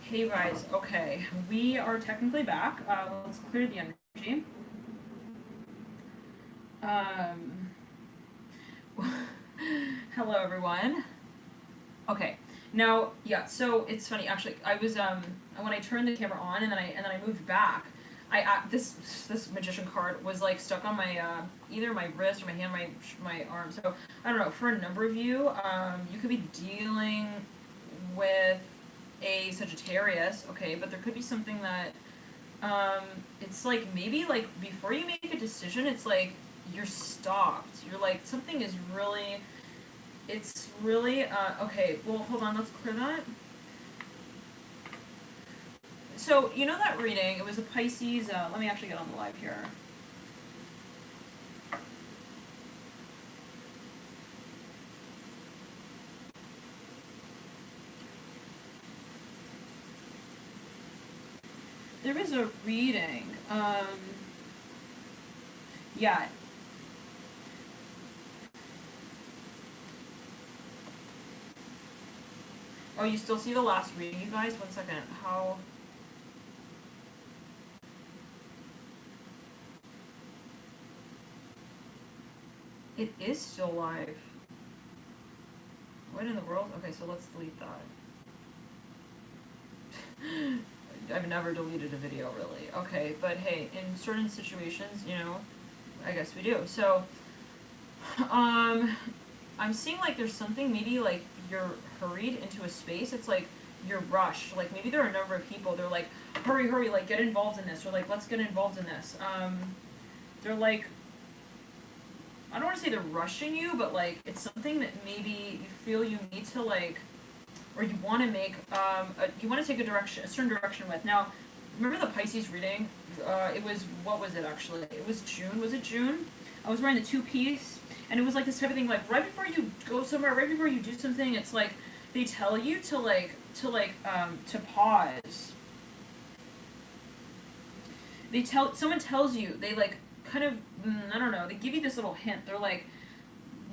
Hey guys, okay, we are technically back. Let's clear the energy. Um, hello everyone. Okay, now yeah, so it's funny actually. I was when I turned the camera on and then I moved back. This magician card was like stuck on my either my wrist or my hand, my arm. So I don't know. For a number of you, you could be dealing with a Sagittarius, okay, but there could be something that it's like maybe like before you make a decision, it's like you're stopped. You're like something is really, it's really okay. Well, hold on, let's clear that. So you know that reading? It was a Pisces. Let me actually get on the live here. There is a reading. Yeah. Oh, you still see the last reading, you guys? One second. How? It is still live. What in the world? Okay, so let's delete that. I've never deleted a video really. Okay, but hey, in certain situations, you know, I guess we do. So, um, I'm seeing like there's something maybe like you're hurried into a space. It's like you're rushed. Like maybe there are a number of people. They're like, hurry, hurry, like get involved in this, or like let's get involved in this. They're like, I don't want to say they're rushing you, but like it's something that maybe you feel you need to like or you want to make you want to take a certain direction with. Now, remember the Pisces reading? It was what was it actually? It was June. Was it June? I was wearing the two-piece, and it was like this type of thing. Like right before you go somewhere, right before you do something, it's like they tell you to pause. Someone tells you they like kind of I don't know. They give you this little hint. They're like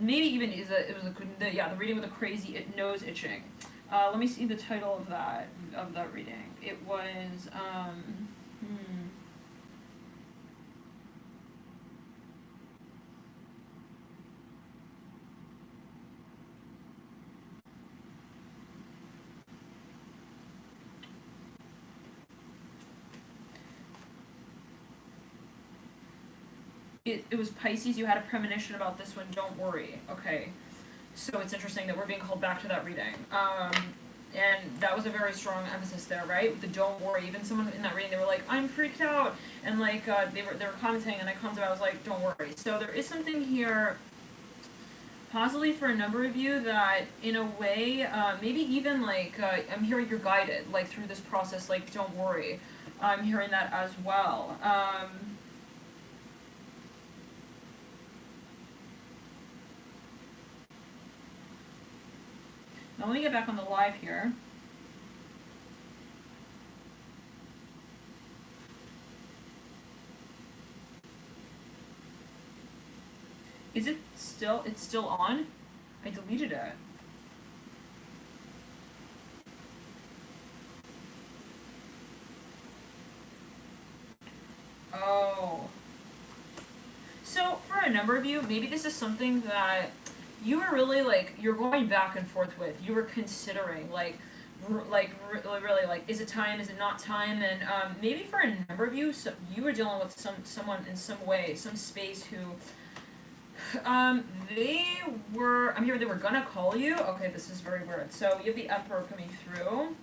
maybe even the reading with the crazy nose itching. Let me see the title of that reading. It was it was Pisces. You had a premonition about this one. Don't worry. Okay, so it's interesting that we're being called back to that reading. And that was a very strong emphasis there, right? The don't worry. Even someone in that reading, they were like, "I'm freaked out," and like they were commenting, and I commented, I was like, "Don't worry." So there is something here, possibly for a number of you, that in a way, maybe even like I'm hearing you're guided, like through this process. Like, don't worry. I'm hearing that as well. Now let me get back on the live here. Is it still? It's still on? I deleted it. Oh. So for a number of you, maybe this is something that you were really like you're going back and forth with. You were considering really like is it time? Is it not time? And maybe for a number of you, so you were dealing with someone in some way, some space who they were. I'm hearing they were gonna call you. Okay, this is very weird. So you have the Emperor coming through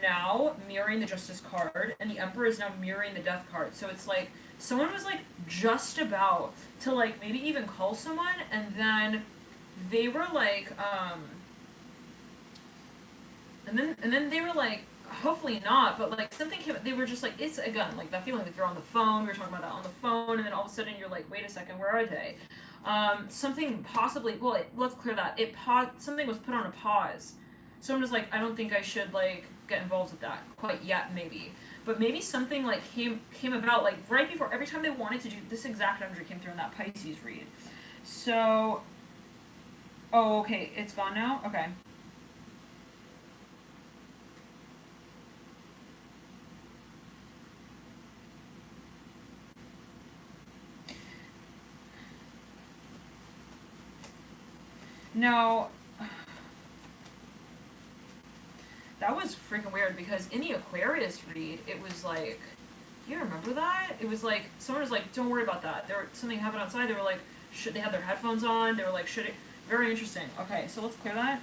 now, mirroring the Justice card, and the Emperor is now mirroring the Death card. So it's like someone was like just about to like maybe even call someone, and then they were like, and then they were like, hopefully not, but like something came. They were just like, it's again like that feeling like you're on the phone. We were talking about that on the phone, and then all of a sudden you're like, wait a second, where are they? Something possibly. Well, let's clear that. Something was put on a pause. Someone was like, I don't think I should like get involved with that quite yet, maybe. But maybe something like came about like right before every time they wanted to do this exact energy came through in that Pisces read. So, oh okay, it's gone now. Okay. Now, that was freaking weird because in the Aquarius read, it was like, you remember that? It was like, someone was like, don't worry about that. Something happened outside. They were like, should they have their headphones on? They were like, should it? Very interesting. Okay, so let's clear that.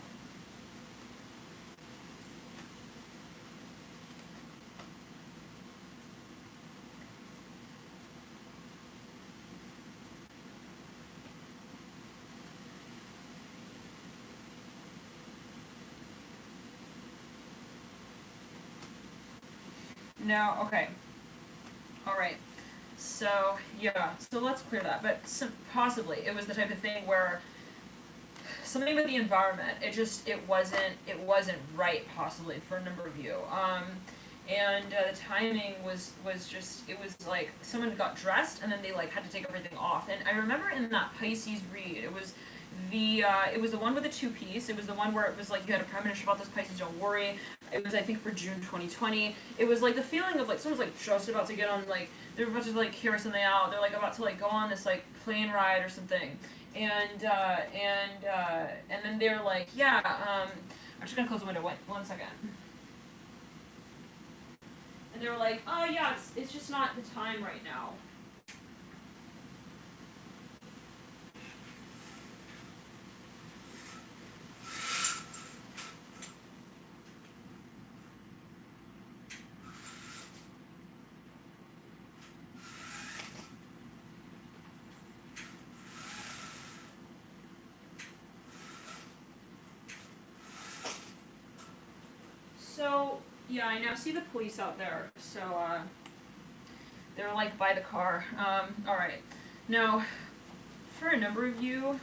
Now, okay. Alright. So, yeah. So let's clear that. But possibly, it was the type of thing where something with the environment, it wasn't right, possibly, for a number of you. And the timing was just, it was like someone got dressed and then they like had to take everything off. And I remember in that Pisces read, it was the one with the two-piece. It was the one where it was like you had a premonition about this Pisces, don't worry. It was, I think, for June 2020. It was like the feeling of like someone's like just about to get on, like they're about to like carry something out. They're like about to like go on this like plane ride or something. And then they're like, yeah, I'm just gonna close the window. Wait, 1 second. And they were like, oh yeah, it's just not the time right now. So, yeah, I now see the police out there. So, they're like by the car. Alright. Now, for a number of you,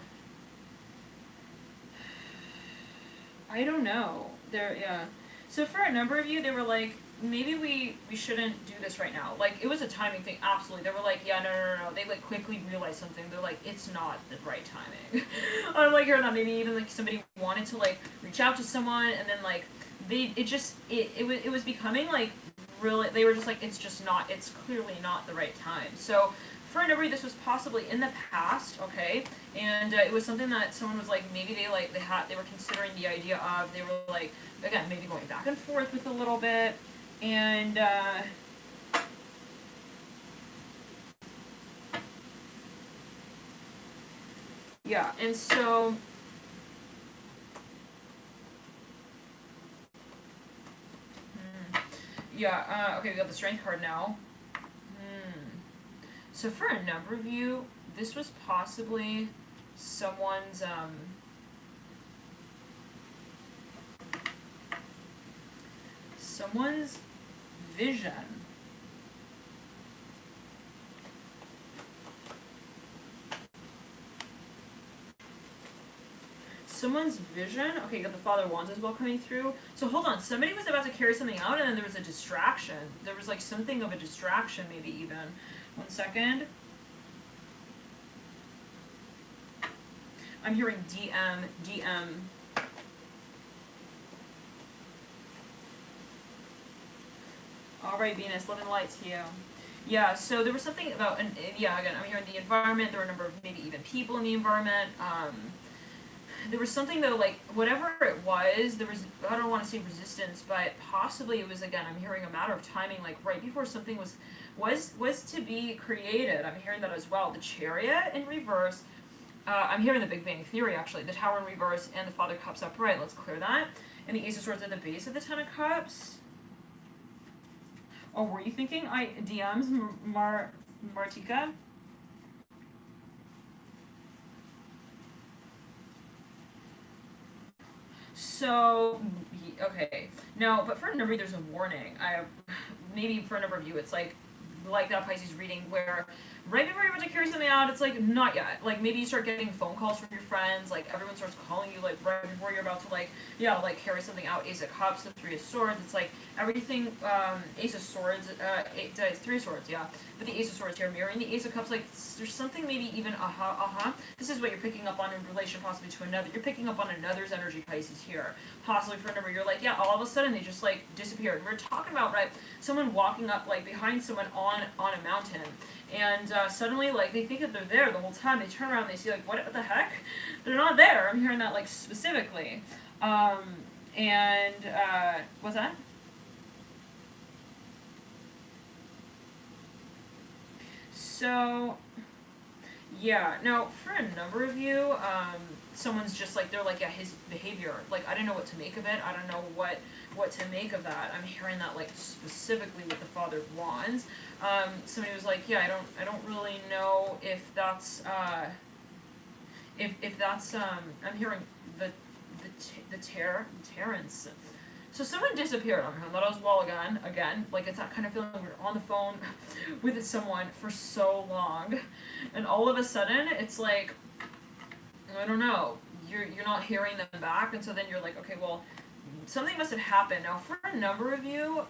I don't know. Yeah. So for a number of you, they were like, maybe we shouldn't do this right now. Like, it was a timing thing, absolutely. They were like, yeah, no. They like quickly realized something. They're like, it's not the right timing. I'm like, hearing that maybe even like somebody wanted to like reach out to someone and then like it was becoming like really, they were just like, it's clearly not the right time. So for a number, this was possibly in the past, okay, and it was something that someone was like, maybe they were considering the idea of, they were like, again, maybe going back and forth with a little bit, and yeah, and so yeah, okay, we got the strength card now. So for a number of you, this was possibly someone's vision. Someone's vision? Okay, you got the Father of Wands as well coming through. So hold on, somebody was about to carry something out and then there was a distraction. There was like something of a distraction, maybe even. 1 second. I'm hearing DM. Alright, Venus, love and light to you. Yeah, so there was something about, and yeah, again, I'm hearing the environment. There were a number of maybe even people in the environment. There was something though, like, whatever it was, there was, I don't want to say resistance, but possibly it was, again, I'm hearing a matter of timing, like right before something was to be created. I'm hearing that as well. The Chariot in reverse. I'm hearing the Big Bang Theory, actually. The Tower in reverse and the Father of Cups upright. Let's clear that. And the Ace of Swords at the base of the Ten of Cups. Oh, were you thinking DMs, Martika? So, okay. No, but for a number, there's a warning. Maybe for a number of you, it's like that Pisces reading where right before you're about to carry something out, it's like, not yet. Like, maybe you start getting phone calls from your friends, like, everyone starts calling you, like, right before you're about to, like, yeah, like, carry something out. Ace of Cups, the Three of Swords, it's like, everything, Ace of Swords, Three of Swords, yeah. But the Ace of Swords here, mirroring the Ace of Cups, like, there's something maybe even, this is what you're picking up on in relation possibly to another. You're picking up on another's energy, Pisces, here. Possibly for a number, you're like, yeah, all of a sudden they just, like, disappeared. We're talking about, right, someone walking up, like, behind someone on a mountain. And and suddenly, like, they think that they're there the whole time. They turn around, and they see, like, what the heck? They're not there. I'm hearing that, like, specifically. And what's that? So, yeah. Now, for a number of you, someone's just like, they're like, yeah, his behavior. Like, I don't know what to make of it. I don't know what to make of that. I'm hearing that, like, specifically with the Father of Wands. Somebody was like, yeah, I don't really know if that's if that's I'm hearing the Terrence. So someone disappeared on her. That was well again. Like, it's that kind of feeling when you're on the phone with someone for so long, and all of a sudden it's like, I don't know, you're not hearing them back, and so then you're like, okay, well, something must have happened. Now, for a number of you,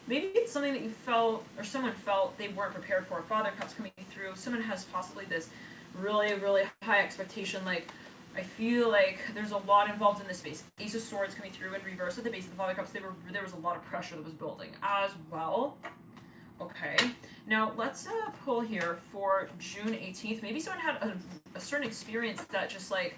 maybe it's something that you felt, or someone felt they weren't prepared for. Father Cups coming through. Someone has possibly this really, really high expectation, like, I feel like there's a lot involved in this space. Ace of Swords coming through in reverse at the base of the Father Cups. There was a lot of pressure that was building as well. Okay. Now, let's pull here for June 18th. Maybe someone had a certain experience that just, like,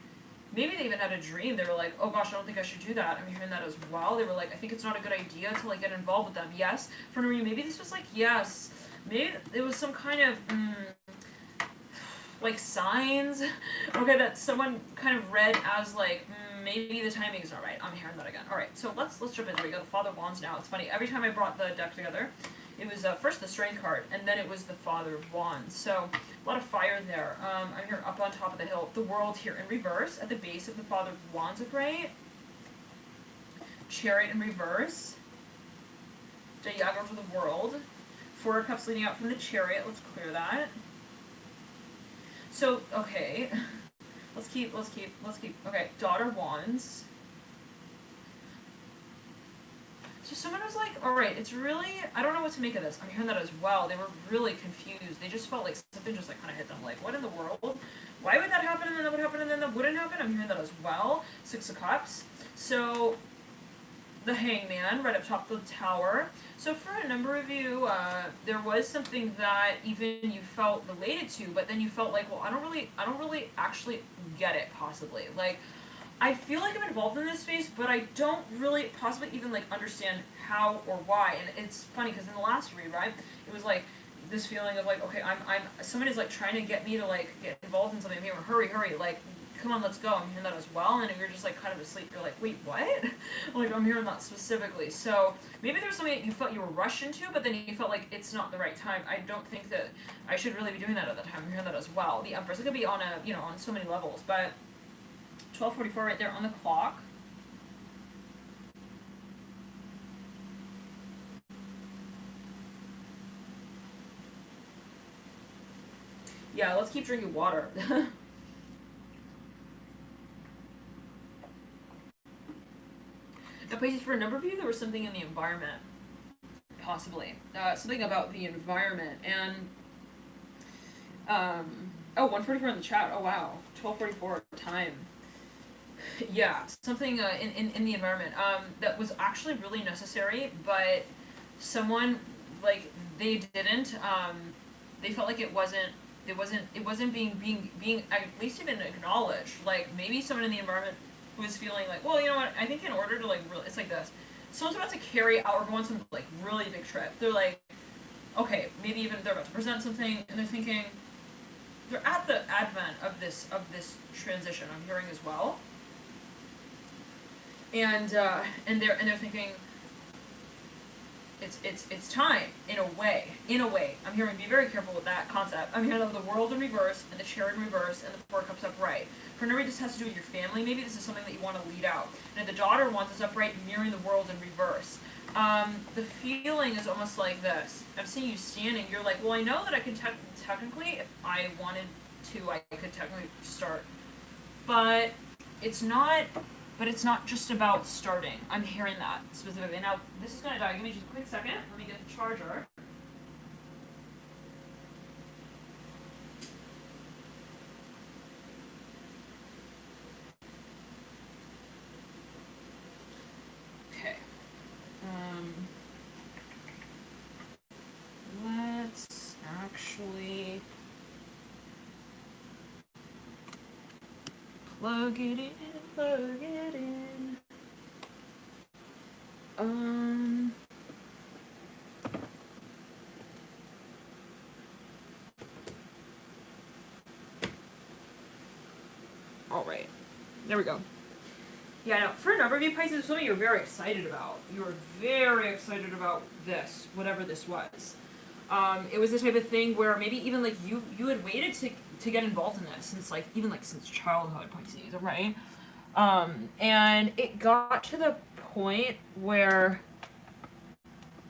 maybe they even had a dream. They were like, oh gosh, I don't think I should do that. I'm hearing that as well. They were like, I think it's not a good idea to, like, get involved with them. Yes. For you, maybe this was like, yes. Maybe it was some kind of, like, signs, okay, that someone kind of read as, like, maybe the timing is not right. I'm hearing that again. All right, so let's jump into it. We got the Father of Wands now. It's funny. Every time I brought the deck together, it was first the Strength card, and then it was the Father of Wands. So a lot of fire there. I'm here up on top of the hill. The World here in reverse at the base of the Father of Wands upright. Chariot in reverse. Diagonal to the World. Four of Cups leading out from the Chariot. Let's clear that. So, okay, let's keep, okay, Daughter Wands. So someone was like, alright, it's really, I don't know what to make of this. I'm hearing that as well. They were really confused. They just felt like something just, like, kind of hit them. Like, what in the world? Why would that happen, and then that would happen, and then that wouldn't happen? I'm hearing that as well. Six of Cups. So, the Hangman, right up top of the Tower. So for a number of you, there was something that even you felt related to, but then you felt like, well, I don't really actually get it, possibly. Like, I feel like I'm involved in this space, but I don't really possibly even, like, understand how or why. And it's funny, because in the last read, right, it was like this feeling of, like, okay, someone is, like, trying to get me to, like, get involved in something. I'm here, hurry, like, come on, let's go. I'm hearing that as well, and if you're just, like, kind of asleep, you're like, wait, what? Like, I'm hearing that specifically. So maybe there's something that you felt you were rushed into, but then you felt like it's not the right time. I don't think that I should really be doing that at the time. I'm hearing that as well. The Empress, it could be on a, you know, on so many levels, but 12:44 right there on the clock. Yeah, let's keep drinking water. Now, Pisces, for a number of you, there was something in the environment, possibly. Something about the environment, and, oh, 144 in the chat, oh wow, 12:44 time. Yeah, something in the environment that was actually really necessary, but someone, like, they didn't, they felt like it wasn't being at least even acknowledged. Like, maybe someone in the environment was feeling like, well, you know what, I think in order to, like, really, it's like this. Someone's about to carry out or go on some, like, really big trip. They're like, okay, maybe even they're about to present something, and they're thinking, they're at the advent of this transition, I'm hearing as well. And they're thinking, it's time, in a way. I'm hearing, be very careful with that concept. I'm hearing the World in reverse, and the Chariot in reverse, and the Four Cups upright. For no reason, this has to do with your family. Maybe this is something that you want to lead out. And the Daughter wants this upright, mirroring the World in reverse. The feeling is almost like this. I'm seeing you standing. You're like, well, I know that I can technically, if I wanted to, I could technically start. But it's not just about starting. I'm hearing that specifically. Now, this is going to die. Give me just a quick second. Let me get the charger. Okay. Let's Plug it in, plug it in. All right, there we go. Yeah, no, for a number of you Pisces, something you're very excited about. You were very excited about this, whatever this was. It was the type of thing where maybe even like you had waited to get involved in this since like even like since childhood, Pisces, right? And it got to the point where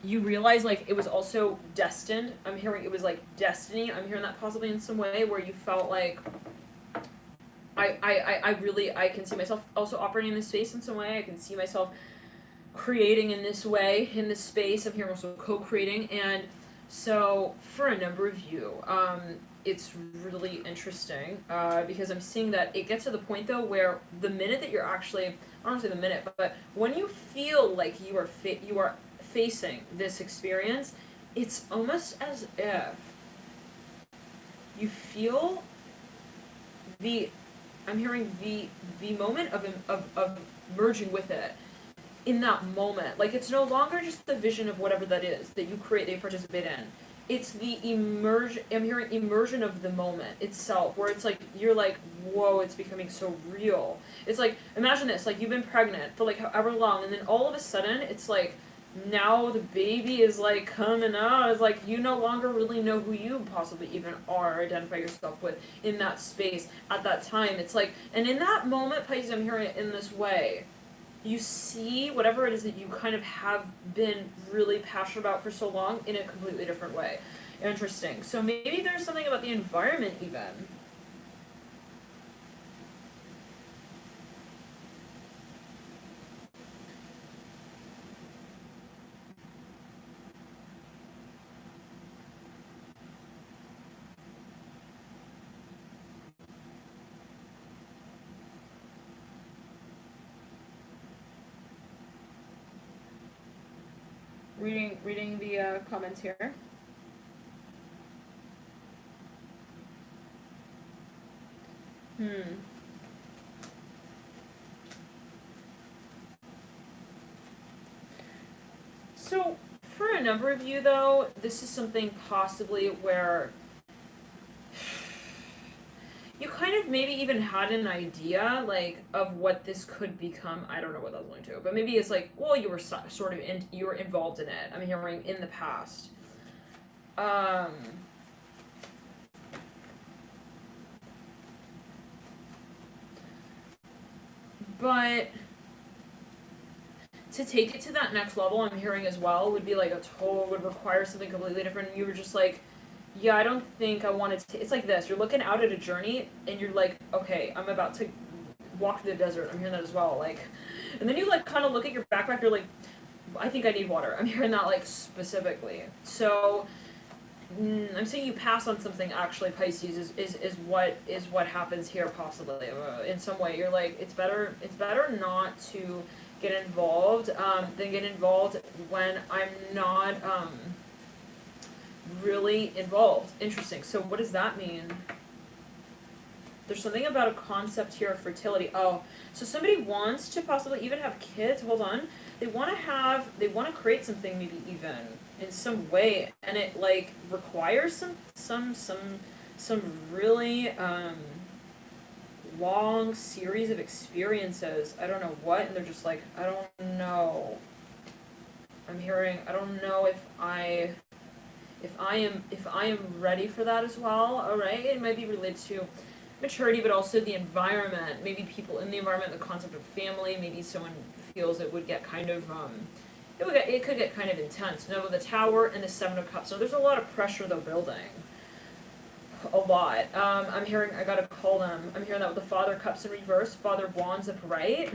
you realize like it was also destined. I'm hearing it was like destiny. I'm hearing that possibly in some way where you felt like I really I can see myself also operating in this space in some way. I can see myself creating in this way, in this space. I'm here also co-creating, and so for a number of you, it's really interesting because I'm seeing that it gets to the point though where the minute that you're actually, I don't want to say the minute, but when you feel like you are facing this experience, it's almost as if you feel the, I'm hearing the moment of merging with it in that moment. Like it's no longer just the vision of whatever that is that you create, that you participate in. It's the immersion, I'm hearing immersion of the moment itself, where it's like, you're like, whoa, it's becoming so real. It's like, imagine this, like you've been pregnant for like however long, and then all of a sudden, it's like, now the baby is like coming out. It's like you no longer really know who you possibly even are, or identify yourself with in that space at that time. It's like, and in that moment, Pisces, I'm hearing it in this way. You see whatever it is that you kind of have been really passionate about for so long in a completely different way. Interesting. So maybe there's something about the environment even. Reading the comments here. So, for a number of you, though, this is something possibly where you kind of maybe even had an idea, like, of what this could become. I don't know what that was going to, but maybe it's like, well, you were sort of you were involved in it. I'm hearing in the past. But to take it to that next level, I'm hearing as well, would be like would require something completely different. And you were just like, yeah, I don't think I wanted to. It's like this: you're looking out at a journey, and you're like, okay, I'm about to walk through the desert. I'm hearing that as well, like, and then you like kind of look at your backpack. You're like, I think I need water. I'm hearing that like specifically. So I'm saying you pass on something. Actually, Pisces is what happens here possibly in some way. You're like, it's better not to get involved than get involved when I'm not really involved. Interesting. So what does that mean? There's something about a concept here of fertility. Oh, so somebody wants to possibly even have kids. Hold on. They want to create something maybe even in some way, and it like requires some really long series of experiences. I don't know what, and they're just like, I don't know. I'm hearing, I don't know if I am ready for that as well. All right, it might be related to maturity, but also the environment. Maybe people in the environment, the concept of family. Maybe someone feels it would get kind of it could get kind of intense. Now with the Tower and the Seven of Cups, so there's a lot of pressure though building. A lot. I'm hearing, I gotta call them. I'm hearing that with the Father of Cups in reverse, Father of Wands upright.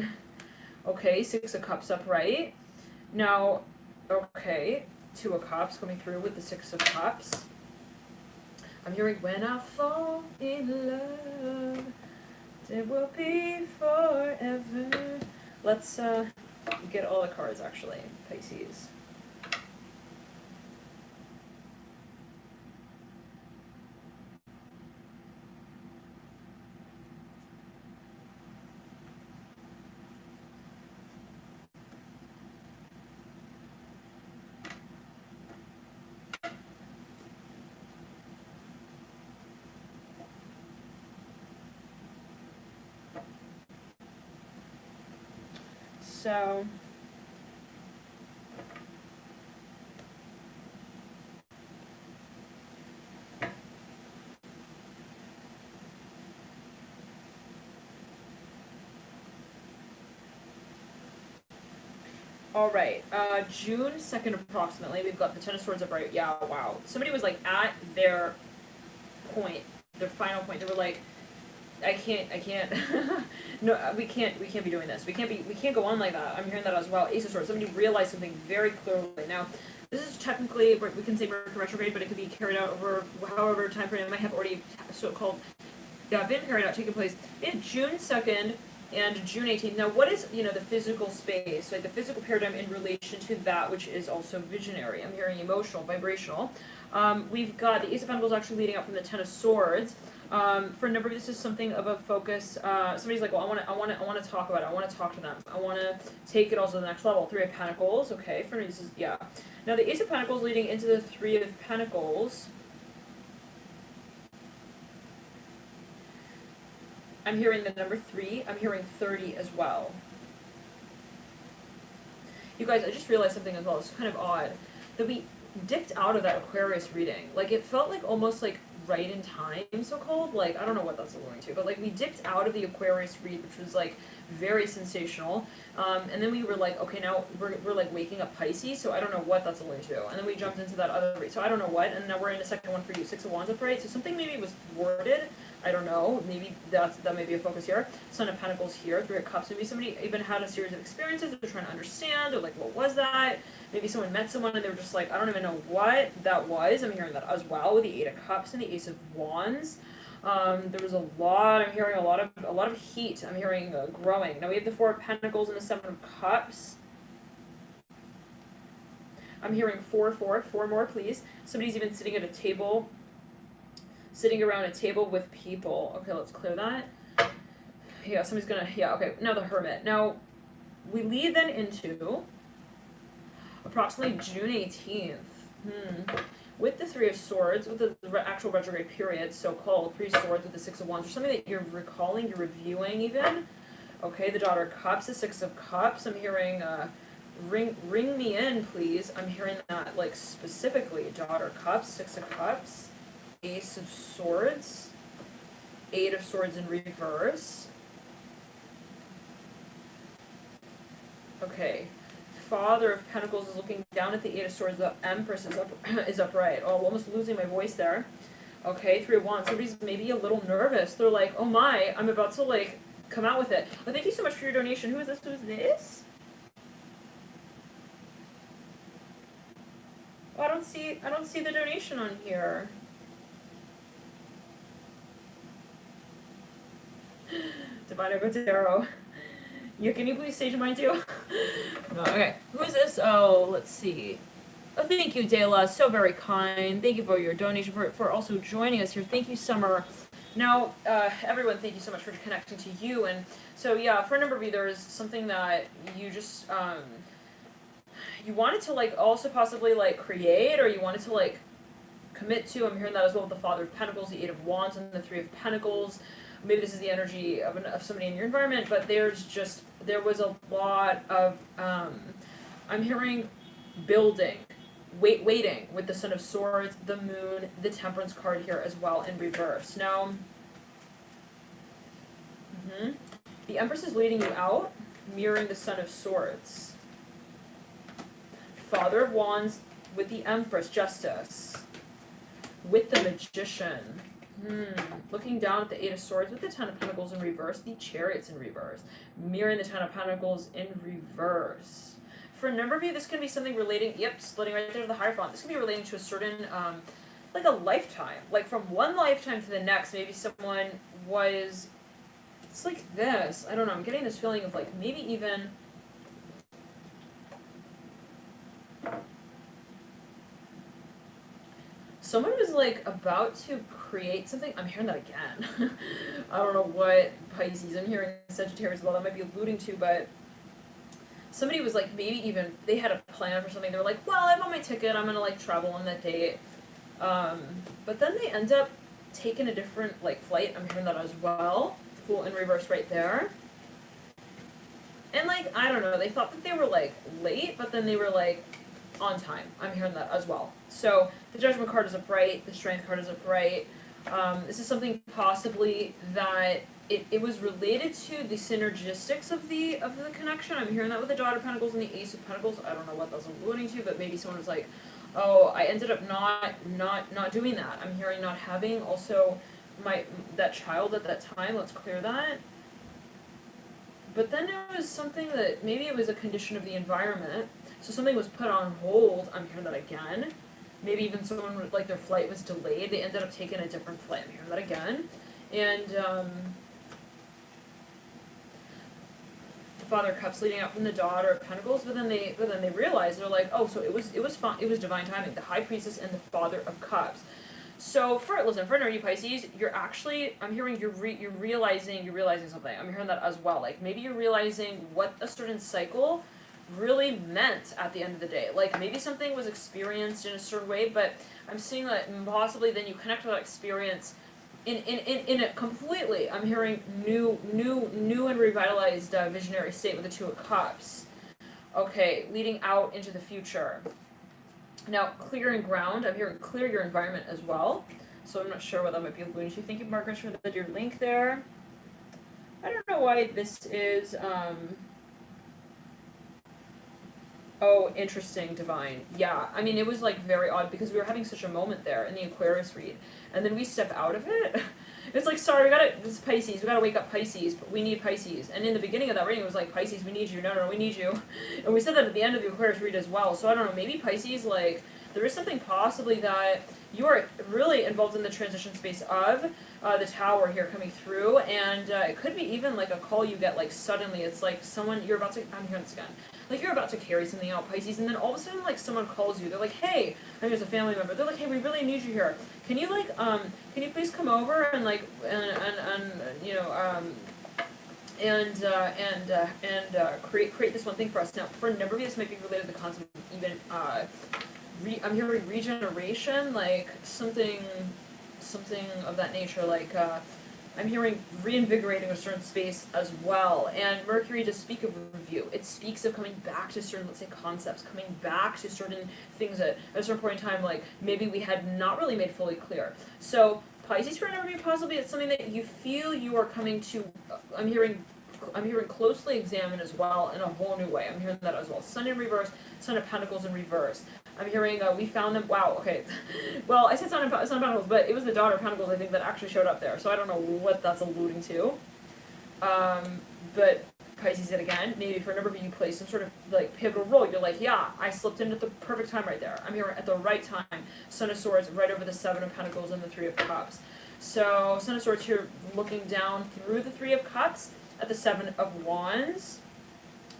Okay, Six of Cups upright. Now, okay, Two of Cups coming through with the Six of Cups. I'm hearing, when I fall in love, it will be forever. Let's get all the cards actually, Pisces. So all right, June 2nd approximately, we've got the Ten of Swords upright. Yeah, wow. Somebody was like at their point, their final point. They were like, I can't, no, we can't be doing this. We can't go on like that. I'm hearing that as well. Ace of Swords. Somebody realized something very clearly. Now, this is technically, we can say Mercury retrograde, but it could be carried out over however time frame it might have already so-called been carried out, taking place in June 2nd and June 18th. Now, what is, the physical space, like the physical paradigm in relation to that which is also visionary? I'm hearing emotional, vibrational. We've got the Ace of Pentacles actually leading out from the Ten of Swords. For a number of this is something of a focus. Somebody's like, well, I want to talk about it. I want to talk to them. I want to take it also to the next level. Three of Pentacles. Okay, for me, this is, yeah. Now, the Ace of Pentacles leading into the Three of Pentacles. I'm hearing the number 3. I'm hearing 30 as well. You guys, I just realized something as well. It's kind of odd that we dipped out of that Aquarius reading. Like, it felt like almost like right in time, so-called. Like, I don't know what that's alluding to, but like we dipped out of the Aquarius read, which was like very sensational. And then we were like, okay, now we're like waking up Pisces, so I don't know what that's alluding to. And then we jumped into that other read, so I don't know what. And now we're in the second one for you, Six of Wands upright. So something maybe was thwarted. I don't know. Maybe that may be a focus here. Son of Pentacles here, Three of Cups. Maybe somebody even had a series of experiences they're trying to understand. They're like, what was that? Maybe someone met someone and they were just like, I don't even know what that was. I'm hearing that as well with the Eight of Cups and the Ace of Wands. There was a lot. I'm hearing a lot of heat. I'm hearing growing. Now we have the Four of Pentacles and the Seven of Cups. I'm hearing four more, please. Somebody's even sitting at a table. Sitting around a table with people. Okay, let's clear that. Yeah, somebody's gonna, yeah, okay. Now the Hermit. Now, we lead then into approximately June 18th. With the Three of Swords, with the actual retrograde period, so-called Three Swords with the Six of Wands, or something that you're recalling, you're reviewing even. Okay, the Daughter of Cups, the Six of Cups. I'm hearing, ring me in, please. I'm hearing that, like, specifically. Daughter of Cups, Six of Cups. Ace of Swords, Eight of Swords in reverse. Okay, Father of Pentacles is looking down at the Eight of Swords. The Empress is upright. Oh, I'm almost losing my voice there. Okay, Three of Wands. Somebody's maybe a little nervous. They're like, oh my, I'm about to like come out with it. Oh, thank you so much for your donation. Who is this? Who is this? Oh, I don't see the donation on here. Divine Tarot. Can you please stage mine too? No, okay. Who is this? Oh, let's see. Oh, thank you, Dela. So very kind. Thank you for your donation, for also joining us here. Thank you, Summer. Now, everyone, thank you so much for connecting to you. And so, yeah, for a number of you, there's something that you just, you wanted to, like, also possibly, like, create, or you wanted to, like, commit to. I'm hearing that as well with the Father of Pentacles, the Eight of Wands, and the Three of Pentacles. Maybe this is the energy of somebody in your environment, but there was a lot of, I'm hearing building, waiting with the Son of Swords, the Moon, the Temperance card here as well in reverse. Now, the Empress is leading you out, mirroring the Son of Swords. Father of Wands with the Empress, Justice. With the Magician. Looking down at the Eight of Swords with the Ten of Pentacles in reverse, the Chariots in reverse, mirroring the Ten of Pentacles in reverse. For a number of you, this can be something relating, splitting right there to the Hierophant. This can be relating to a certain, like a lifetime. Like from one lifetime to the next, maybe someone was, it's like this. I don't know, I'm getting this feeling of like maybe even, someone was like about to create something. I'm hearing that again. I don't know what Pisces. I'm hearing Sagittarius as well. That might be alluding to, but somebody was like maybe even they had a plan for something. They were like, well, I bought my ticket. I'm gonna like travel on that date. But then they end up taking a different like flight. I'm hearing that as well. Fool in reverse right there. And, like, I don't know, they thought that they were, like, late, but then they were, like, on time. I'm hearing that as well. So, the Judgment card is upright, the Strength card is upright. This is something possibly that it was related to the synergistics of the connection. I'm hearing that with the Daughter of Pentacles and the Ace of Pentacles. I don't know what that's alluding to, but maybe someone was like, oh, I ended up not doing that. I'm hearing not having also that child at that time. Let's clear that. But then it was something that maybe it was a condition of the environment. So something was put on hold. I'm hearing that again. Maybe even someone, like, their flight was delayed. They ended up taking a different flight. I'm hearing that again. And the Father of Cups leading out from the Daughter of Pentacles, but then they realized, they're like, oh, so it was fine. It was divine timing. The High Priestess and the Father of Cups. So for you Pisces, you're actually, I'm hearing you're realizing something. I'm hearing that as well. Like, maybe you're realizing what a certain cycle really meant at the end of the day. Like, maybe something was experienced in a certain way, but I'm seeing that possibly then you connect with that experience in a completely, I'm hearing new and revitalized visionary state with the Two of Cups. Okay, leading out into the future. Now, clearing ground, I'm hearing clear your environment as well. So I'm not sure what that might be alluding to. Thank you, Margaret, for your link there. I don't know why this is, oh, interesting, Divine. Yeah, I mean, it was, like, very odd because we were having such a moment there in the Aquarius read. And then we step out of it. It's like, sorry, this is Pisces, we gotta wake up Pisces, but we need Pisces. And in the beginning of that reading, it was like, Pisces, we need you. No, we need you. And we said that at the end of the Aquarius read as well. So I don't know, maybe Pisces, like, there is something possibly that you are really involved in the transition space of the Tower here coming through. And it could be even, like, a call you get, like, suddenly. It's like someone, you're about to, I'm hearing this again. Like, you're about to carry something out, Pisces, and then all of a sudden, like, someone calls you. They're like, hey, and there's a family member. They're like, hey, we really need you here. Can you, like, can you please come over and, like, you know, create this one thing for us. Now, for a number of you, this might be related to the concept of even, I'm hearing regeneration, like, something of that nature, like, I'm hearing reinvigorating a certain space as well. And Mercury does speak of review. It speaks of coming back to certain, let's say, concepts, coming back to certain things at a certain point in time, like maybe we had not really made fully clear. So Pisces, for a number of you, possibly it's something that you feel you are coming to, I'm hearing closely examine as well in a whole new way. I'm hearing that as well. Sun in reverse, Sun of Pentacles in reverse. I'm hearing we found them. Wow. Okay. Well, I said Sun of Pentacles, but it was the Daughter of Pentacles, I think, that actually showed up there. So I don't know what that's alluding to. But Pisces did again. Maybe for a number of you play some sort of like pivotal role. You're like, yeah, I slipped in at the perfect time right there. I'm here at the right time. Sun of Swords right over the Seven of Pentacles and the Three of Cups. So Sun of Swords here looking down through the Three of Cups at the Seven of Wands.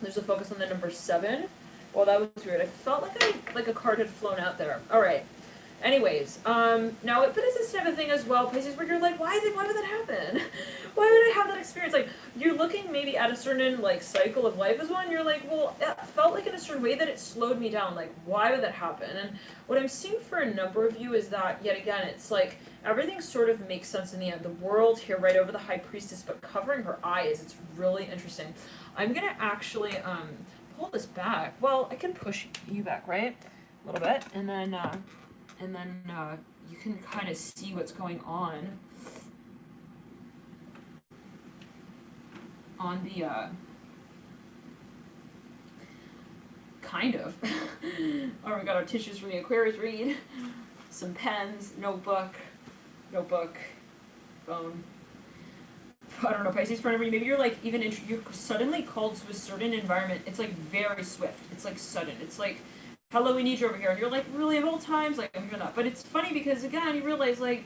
There's a focus on the number 7. Well, that was weird. I felt like a card had flown out there. All right. Anyways, now, but it's this type of thing as well, Pisces, where you're like, why would that happen? Why would I have that experience? Like, you're looking maybe at a certain, like, cycle of life as well, and you're like, well, it felt like in a certain way that it slowed me down. Like, why would that happen? And what I'm seeing for a number of you is that, yet again, it's like, everything sort of makes sense in the end. The world here right over the High Priestess, but covering her eyes. It's really interesting. I'm going to actually pull this back. Well, I can push you back, right? A little bit. And then you can kind of see what's going on the, kind of. Alright, we got our tissues from the Aquarius read, some pens, notebook, phone. I don't know, Pisces, for maybe you're like even you're suddenly called to a certain environment. It's like very swift. It's like sudden. It's like, hello, we need you over here, and you're like, really, of all times, like, I'm hearing that. But it's funny because again, you realize like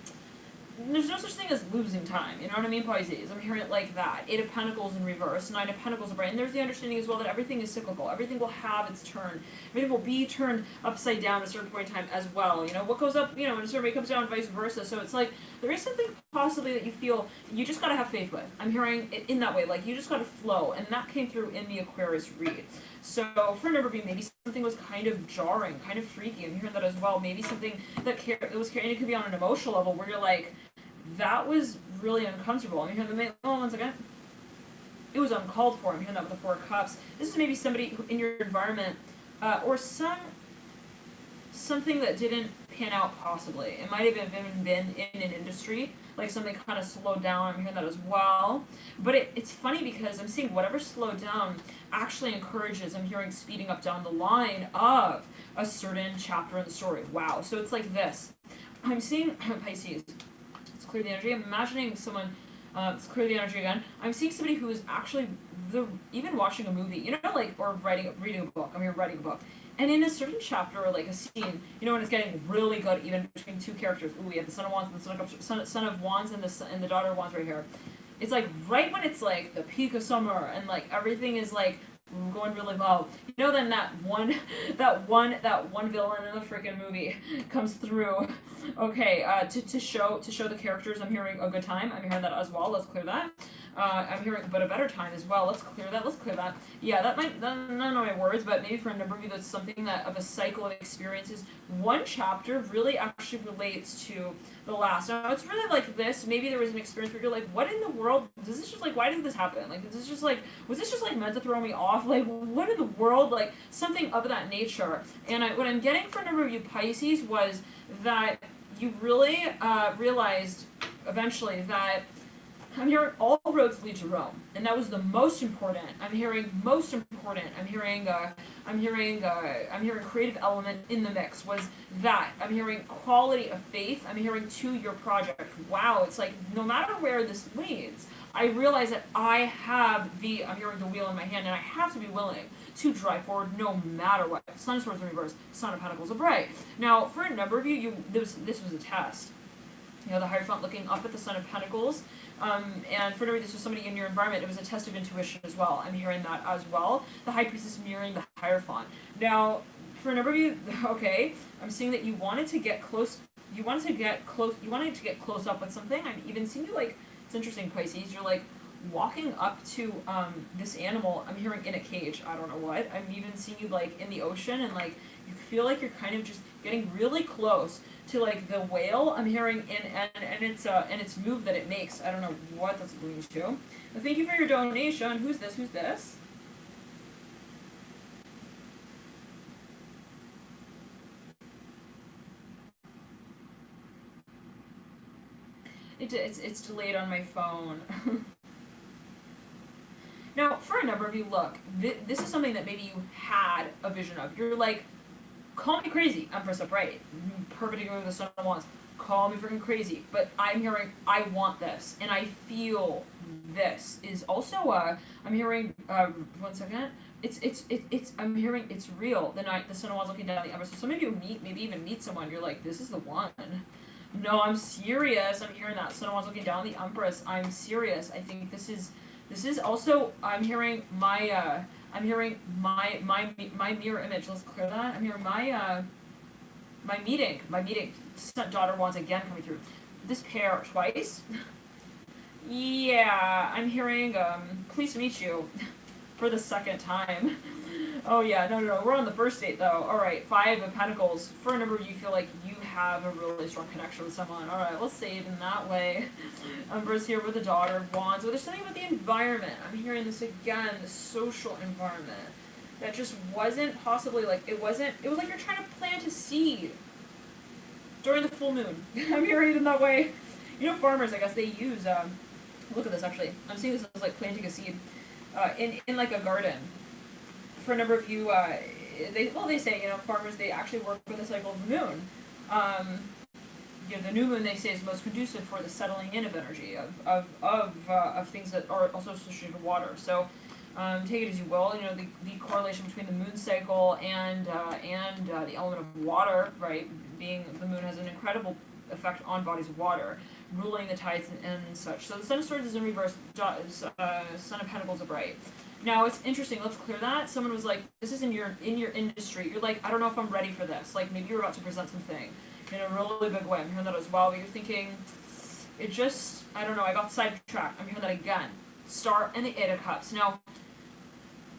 there's no such thing as losing time. You know what I mean, Pisces? I'm hearing it like that. 8 of Pentacles in reverse, 9 of Pentacles upright. And there's the understanding as well that everything is cyclical. Everything will have its turn. Everything will be turned upside down at a certain point in time as well. You know, what goes up, you know, in a certain way comes down and vice versa. So it's like, there is something possibly that you feel you just gotta have faith with. I'm hearing it in that way. Like, you just gotta flow. And that came through in the Aquarius read. So for a number of you, maybe something was kind of jarring, kind of freaky. I'm hearing that as well. Maybe something that was carrying, it could be on an emotional level where you're like, that was really uncomfortable. I'm hearing the one second. it was uncalled for. I'm hearing that with the Four of Cups. This is maybe somebody who, in your environment, or something that didn't pan out possibly. It might have even been in an industry, like something kind of slowed down. I'm hearing that as well. But it's funny because I'm seeing whatever slowed down actually encourages, I'm hearing speeding up down the line of a certain chapter in the story. Wow. So it's like this. I'm seeing Pisces. Let's clear the energy. I'm imagining someone, let's clear the energy again. I'm seeing somebody who is actually even watching a movie, you know, like, or reading a book. I'm here writing a book. And in a certain chapter or like a scene, you know, when it's getting really good, even between two characters. Ooh, we have the Son of Wands and the Son of Wands and the Daughter of Wands right here. It's like right when it's like the peak of summer and like everything is like going really well. You know, then that one villain in the freaking movie comes through. Okay, to show the characters, I'm hearing a good time. I'm hearing that as well. Let's clear that. I'm hearing, but a better time as well. Let's clear that. Let's clear that. Yeah, that might not know my words, but maybe for a number of you, that's something that of a cycle of experiences. One chapter really actually relates to the last. Now it's really like this. Maybe there was an experience where you're like, what in the world? Is this just like, why did this happen? Like, is this just like, was this just like meant to throw me off? Like, what in the world? Like something of that nature. And what I'm getting for a number of you Pisces was that you really realized eventually that I'm hearing all roads lead to Rome, and that was the most important. I'm hearing most important. I'm hearing creative element in the mix was that. I'm hearing quality of faith. I'm hearing to your project. Wow, it's like no matter where this leads, I realize that I'm hearing the wheel in my hand, and I have to be willing to drive forward no matter what. Sun of Swords in reverse, Son of Pentacles upright. Now, for a number of you, this was a test. You know, the Hierophant looking up at the Son of Pentacles. And for this was somebody in your environment, it was a test of intuition as well. I'm hearing that as well. The High Priestess mirroring the Hierophant. Now, for a number of you, okay, I'm seeing that you wanted to get close. You wanted to get close up with something. I'm even seeing you like, it's interesting, Pisces. You're like walking up to this animal. I'm hearing in a cage. I don't know what. I'm even seeing you like in the ocean, and like you feel like you're kind of just getting really close to like the whale. I'm hearing and its move that it makes. I don't know what that's alluding to. But thank you for your donation. Who's this? Who's this? It's delayed on my phone. Now, for a number of you, look, this is something that maybe you had a vision of. You're like, call me crazy, Empress upright, perpendicular to the Sun of Wands. Call me freaking crazy, but I'm hearing I want this, and I feel this is also I'm hearing 1 second. I'm hearing it's real. The Sun of Wands looking down the Empress. So some of you maybe even meet someone. You're like, this is the one. No, I'm serious. I'm hearing that Sun of Wands looking down the Empress. I'm serious. I think this is also. I'm hearing my mirror image. Let's clear that. I'm hearing my meeting. Daughter Wands again coming through. This pair twice. Yeah, I'm hearing pleased to meet you for the second time. Oh yeah, no. We're on the first date though. All right, 5 of Pentacles. For a number of you feel like you have a really strong connection with someone. All right, let's say it in that way. Empress here with the Daughter of Wands. But there's something about the environment. I'm hearing this again, the social environment. That just wasn't possibly like, it was like you're trying to plant a seed during the full moon. I'm hearing it in that way. You know, farmers, I guess, they use, look at this actually. I'm seeing this as like planting a seed in like a garden. For a number of you, they say, you know, farmers, they actually work with the cycle of the moon. You know, the new moon, they say, is most conducive for the settling in of energy, of things that are also associated with water. So, take it as you will. You know, the correlation between the moon cycle and the element of water, right? Being the moon has an incredible effect on bodies of water, ruling the tides and such. So the Sun of Swords is in reverse. Son of Pentacles upright. Now it's interesting. Let's clear that. Someone was like, "This is in your industry." You're like, "I don't know if I'm ready for this." Like maybe you're about to present something in a really big way. I'm hearing that as well. But you're thinking, it just, I don't know. I got sidetracked. I'm hearing that again. Star and the 8 of Cups. Now,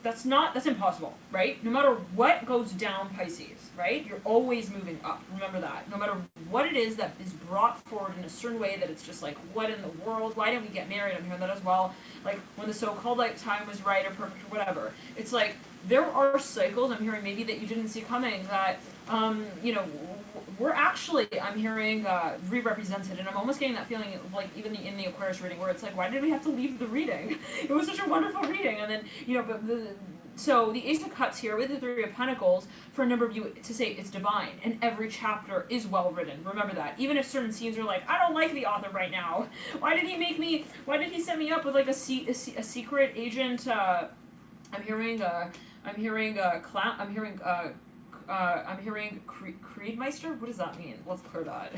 that's impossible, right? No matter what goes down, Pisces, right? You're always moving up. Remember that. No matter what it is that is brought forward in a certain way that it's just like, what in the world? Why didn't we get married? I'm hearing that as well. Like, when the so-called, like, time was right or perfect or whatever. It's like, there are cycles, I'm hearing maybe that you didn't see coming that, you know, we're actually, I'm hearing, re-represented, and I'm almost getting that feeling, like, even in the Aquarius reading, where it's like, why did we have to leave the reading? It was such a wonderful reading, and then, you know, but so the Ace of Cups here with the Three of Pentacles, for a number of you to say it's divine, and every chapter is well written. Remember that. Even if certain scenes are like, I don't like the author right now. Why did he set me up with like a secret agent? I'm hearing Creedmeister? What does that mean? Let's clear that.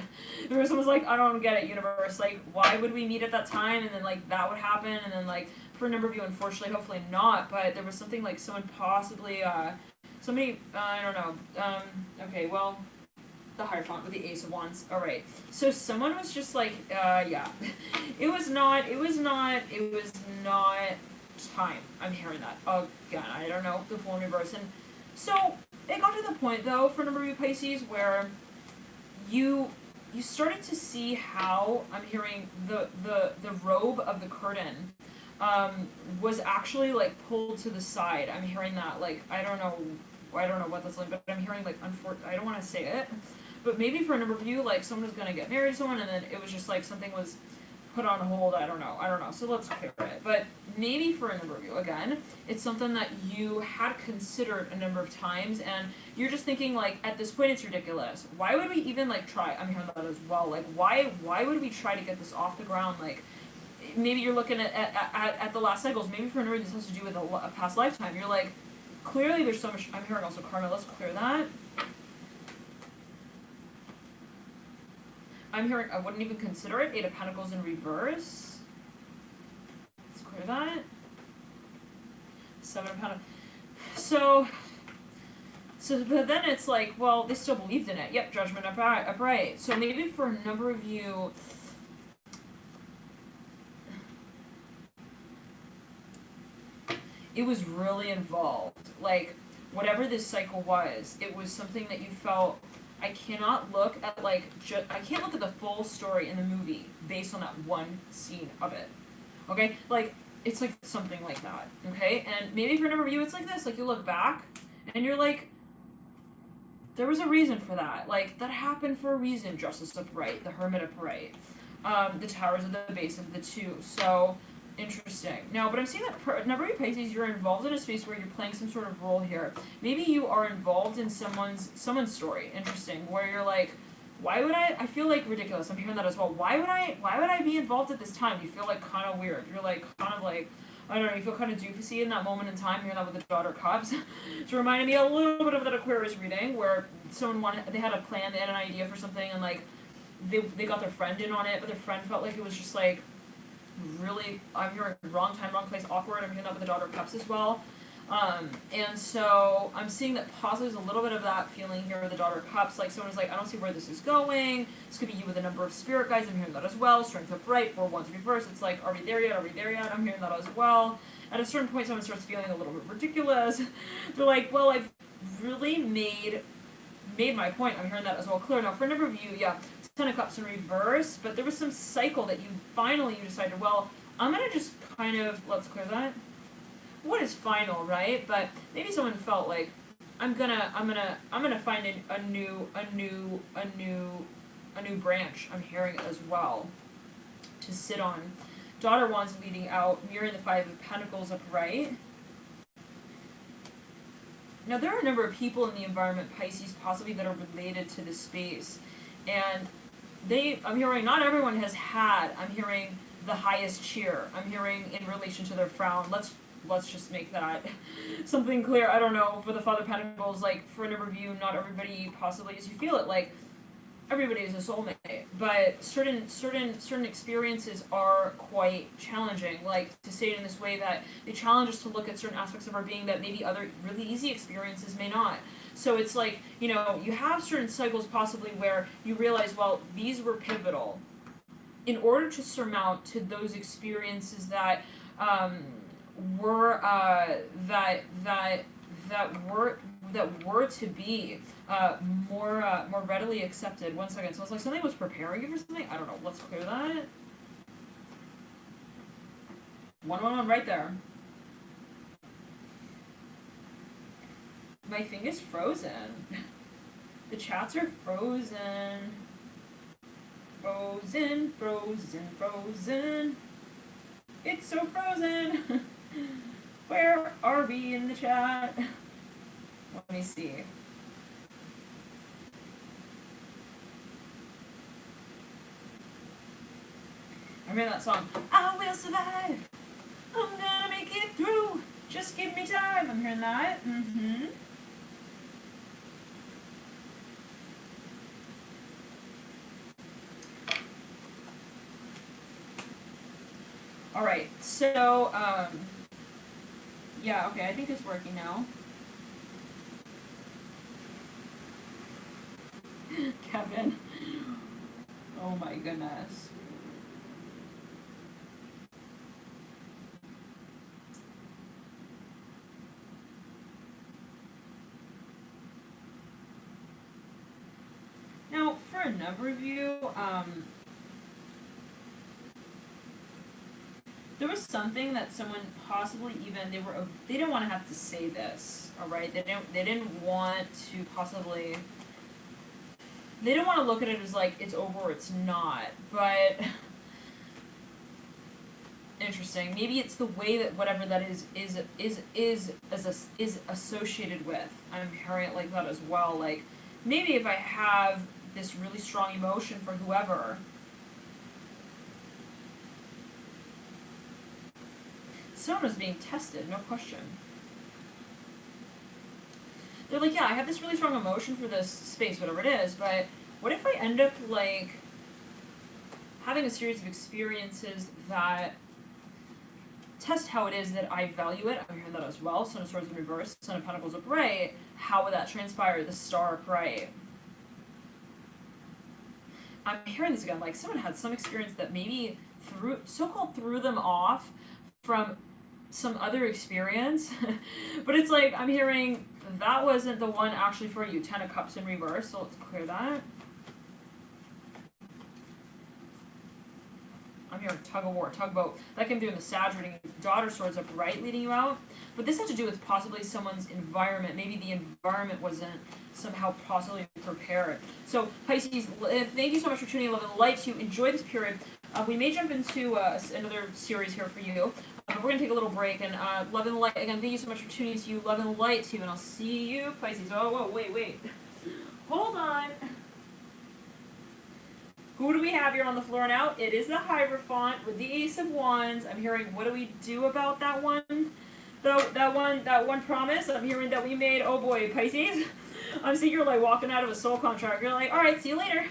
There someone's like, I don't get it, universe. Like, why would we meet at that time? And then, like, that would happen. And then, like, for a number of you, unfortunately, hopefully not. But there was something like someone possibly, I don't know. Okay, well, the Hierophant with the Ace of Wands. Alright. So someone was just like, yeah. It was not time. I'm hearing that. Again, I don't know, the full reverse. And so it got to the point, though, for a number of you Pisces, where you started to see how, I'm hearing, the robe of the curtain was actually, like, pulled to the side. I'm hearing that, like, I don't know what that's like, but I'm hearing, like, I don't want to say it, but maybe for a number of you, like, someone was going to get married to someone, and then it was just, like, something was put on hold, I don't know, so let's clear it. But maybe for a number of you, again, it's something that you had considered a number of times, and you're just thinking, like, at this point it's ridiculous. Why would we even, like, try? I'm hearing that as well. Like, why would we try to get this off the ground? Like, maybe you're looking at the last cycles, maybe for a number of you this has to do with a past lifetime. You're like, clearly there's so much, I'm hearing also karma, let's clear that. I'm hearing, I wouldn't even consider it. Eight of Pentacles in reverse. Let's clear that. Seven of Pentacles. So, but then it's like, well, they still believed in it. Yep, Judgment upright. So maybe for a number of you, it was really involved. Like, whatever this cycle was, it was something that you felt, I cannot look at, like, I can't look at the full story in the movie based on that one scene of it. Okay? Like, it's like something like that. Okay? And maybe for a number of you, it's like this. Like, you look back, and you're like, there was a reason for that. Like, that happened for a reason. Justice upright, the Hermit upright, the Towers at the base of the two. So, interesting. Now, but I'm seeing that number of you Pisces, you're involved in a space where you're playing some sort of role here. Maybe you are involved in someone's story. Interesting. Where you're like, why would I feel like ridiculous. I'm hearing that as well. Why would I be involved at this time? You feel like kind of weird. You're like kind of like, I don't know, you feel kind of doofusy in that moment in time. Hearing that with the Daughter of Cups. It's reminding me a little bit of that Aquarius reading where they had a plan, they had an idea for something, and like they got their friend in on it, but their friend felt like it was just like really, I'm hearing wrong time, wrong place, awkward. I'm hearing that with the Daughter of Cups as well. And so I'm seeing that possibly there's a little bit of that feeling here with the Daughter of Cups. Like someone's like, I don't see where this is going. This could be you with a number of spirit guides. I'm hearing that as well. Strength upright, 4 wands reverse. It's like, are we there yet? I'm hearing that as well. At a certain point, someone starts feeling a little bit ridiculous. They're like, well, I've really made my point. I'm hearing that as well. Clear. Now, for a number of you, yeah, 10 of Cups in reverse, but there was some cycle that you decided, well, I'm gonna just kind of, let's clear that. What is final, right? But maybe someone felt like, I'm gonna find a new branch. I'm hearing as well to sit on. Daughter Wands leading out, mirroring the 5 of Pentacles upright. Now there are a number of people in the environment, Pisces, possibly that are related to this space, and I'm hearing not everyone has had, I'm hearing the highest cheer. I'm hearing in relation to their frown. Let's just make that something clear. I don't know, for the Father of Pentacles, like for a number of you, not everybody possibly as you feel it, like everybody is a soulmate, but certain experiences are quite challenging. Like to say it in this way, that they challenge us to look at certain aspects of our being that maybe other really easy experiences may not. So it's like, you know, you have certain cycles possibly where you realize, well, these were pivotal in order to surmount to those experiences that were that were to be more readily accepted. One second. So it's like something was preparing you for something. I don't know. Let's clear that. 111 right there. My thing is frozen. The chats are frozen. Frozen, frozen, frozen. It's so frozen. Where are we in the chat? Let me see. I remember that song. I will survive. I'm gonna make it through. Just give me time. I'm hearing that. Mm-hmm. All right. So, yeah. Okay. I think it's working now. Kevin. Oh my goodness. Now, for a number of you, there was something that someone possibly even they didn't want to have to say this, all right? They didn't want to possibly. They didn't want to look at it as like it's over or it's not, but interesting. Maybe it's the way that whatever that is associated with. I'm hearing it like that as well. Like maybe if I have this really strong emotion for whoever, someone was being tested, no question. They're like, yeah, I have this really strong emotion for this space, whatever it is, but what if I end up like having a series of experiences that test how it is that I value it? I'm hearing that as well. Son of Swords in reverse, Son of Pentacles upright. How would that transpire? The Star upright. I'm hearing this again, like someone had some experience that maybe threw them off from some other experience, but it's like I'm hearing that wasn't the one actually for you. 10 of Cups in reverse, so let's clear that. I'm hearing tug of war, tugboat. That came through in the Sag reading. Daughter Swords upright leading you out. But this had to do with possibly someone's environment. Maybe the environment wasn't somehow possibly prepared. So Pisces, thank you so much for tuning in. Love and light to you. Enjoy this period. We may jump into another series here for you. But we're going to take a little break. And love and light, again, thank you so much for tuning in to you. Love and light to you. And I'll see you, Pisces. Oh, whoa, wait. Hold on. Who do we have here on the floor now? It is the Hierophant with the Ace of Wands. I'm hearing, what do we do about that one? That one promise I'm hearing that we made. Oh boy, Pisces. I'm seeing you're like walking out of a soul contract. You're like, all right, see you later.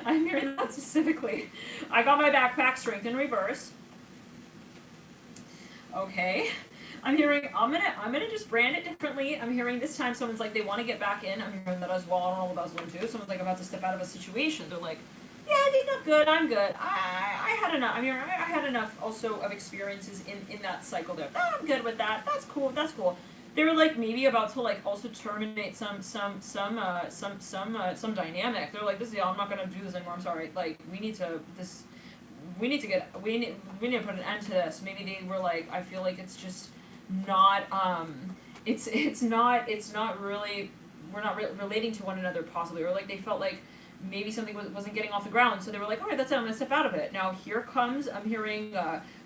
I'm hearing that specifically. I got my backpack, strength in reverse. Okay. I'm hearing I'm gonna just brand it differently. I'm hearing this time someone's like they want to get back in. I'm hearing that as well. I don't know about Zoom too. Someone's like about to step out of a situation. They're like, yeah, they're not good. I'm good. I had enough. I mean, I had enough also of experiences in that cycle there. Oh, I'm good with that. That's cool. That's cool. They were like maybe about to like also terminate some dynamic. They're like, this is I'm not gonna do this anymore. I'm sorry. Like we need to put an end to this. Maybe they were like, I feel like it's just not it's not really we're not relating to one another possibly, or like they felt like maybe something wasn't getting off the ground, so they were like, all right, that's it, I'm gonna step out of it. Now here comes, I'm hearing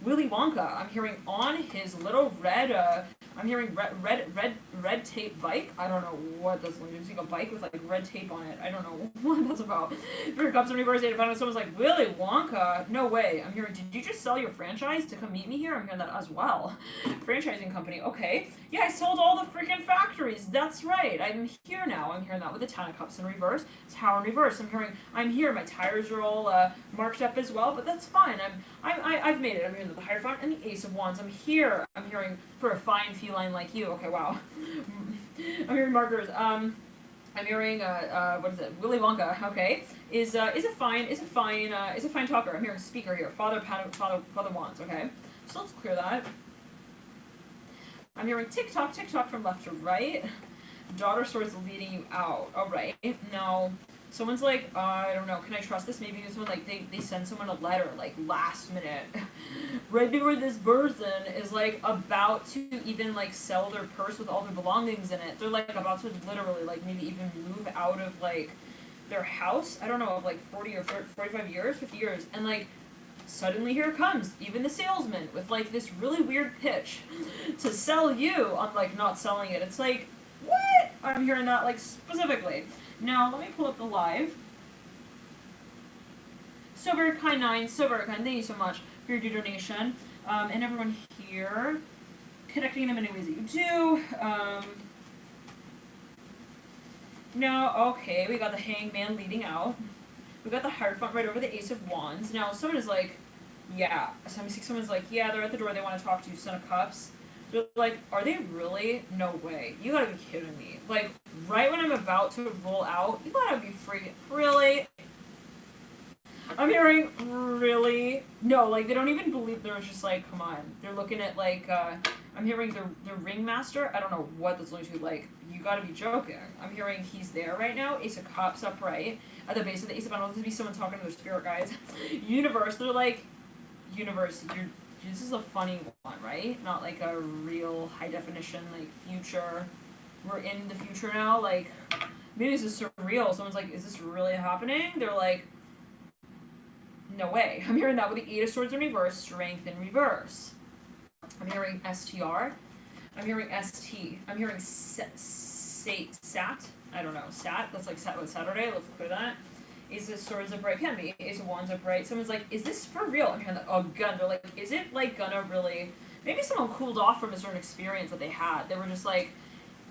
Willy Wonka. I'm hearing on his little red I'm hearing red tape bike. I don't know what that's like. There's like a bike with like red tape on it. I don't know what that's about. Here comes some reverse data. Someone's like, Willy Wonka? No way. I'm hearing, did you just sell your franchise to come meet me here? I'm hearing that as well. Franchising company. Okay. Yeah, I sold all the freaking factories. That's right. I'm here now. I'm hearing that with the Ten of Cups in reverse. Tower in reverse. I'm here. My tires are all marked up as well, but that's fine. I've made it. I'm hearing the Hierophant and the Ace of Wands. I'm here. I'm hearing for a fine feline like you. Okay, wow. I'm hearing markers. I'm hearing what is it? Willy Wonka. Okay, is a fine talker. I'm hearing speaker here. Father Wands. Okay, so let's clear that. I'm hearing tick-tock, tick-tock from left to right. Daughter of Swords leading you out. Alright. Now, someone's like, I don't know, can I trust this? Maybe someone, like, they send someone a letter, like, last minute. Right before this person is, like, about to even, like, sell their purse with all their belongings in it. They're, like, about to literally, like, maybe even move out of, like, their house, I don't know, of, like, 40 or 45 years, 50 years, and, like, suddenly here comes even the salesman with, like, this really weird pitch to sell you on, like, not selling it. It's like, what? I'm hearing that, like, specifically. Now, let me pull up the live. So very kind, Nine. So very kind. Thank you so much for your donation. And everyone here, connecting them in any ways that you do. Now, okay, we got the Hangman leading out. We got the Hierophant right over the Ace of Wands. Now, someone is like, yeah. Someone's like, yeah, they're at the door. They want to talk to you. Son of Cups. They're like, are they really? No way. You gotta be kidding me. Like, right when I'm about to roll out, you gotta be freaking... Really? I'm hearing, really? No, like, they don't even believe. They're just like, come on. They're looking at, like, I'm hearing the Ringmaster. I don't know what that's going to, like, you gotta be joking. I'm hearing he's there right now. Ace of Cups upright. At the base of the Ace of Pentacles, this would be someone talking to their spirit guides. Universe, they're like, Universe, this is a funny one, right? Not like a real high definition, like, future. We're in the future now. Like, maybe this is surreal. Someone's like, is this really happening? They're like, no way. I'm hearing that with the Eight of Swords in reverse, Strength in reverse. I'm hearing STR. I'm hearing ST. I'm hearing SAT. I don't know. SAT. That's like Saturday. Let's clear that. Ace of Swords upright. Can be. Ace of Wands upright. Someone's like, is this for real? I'm hearing that. Oh, gun. They're like, is it like gonna really... Maybe someone cooled off from a certain experience that they had. They were just like,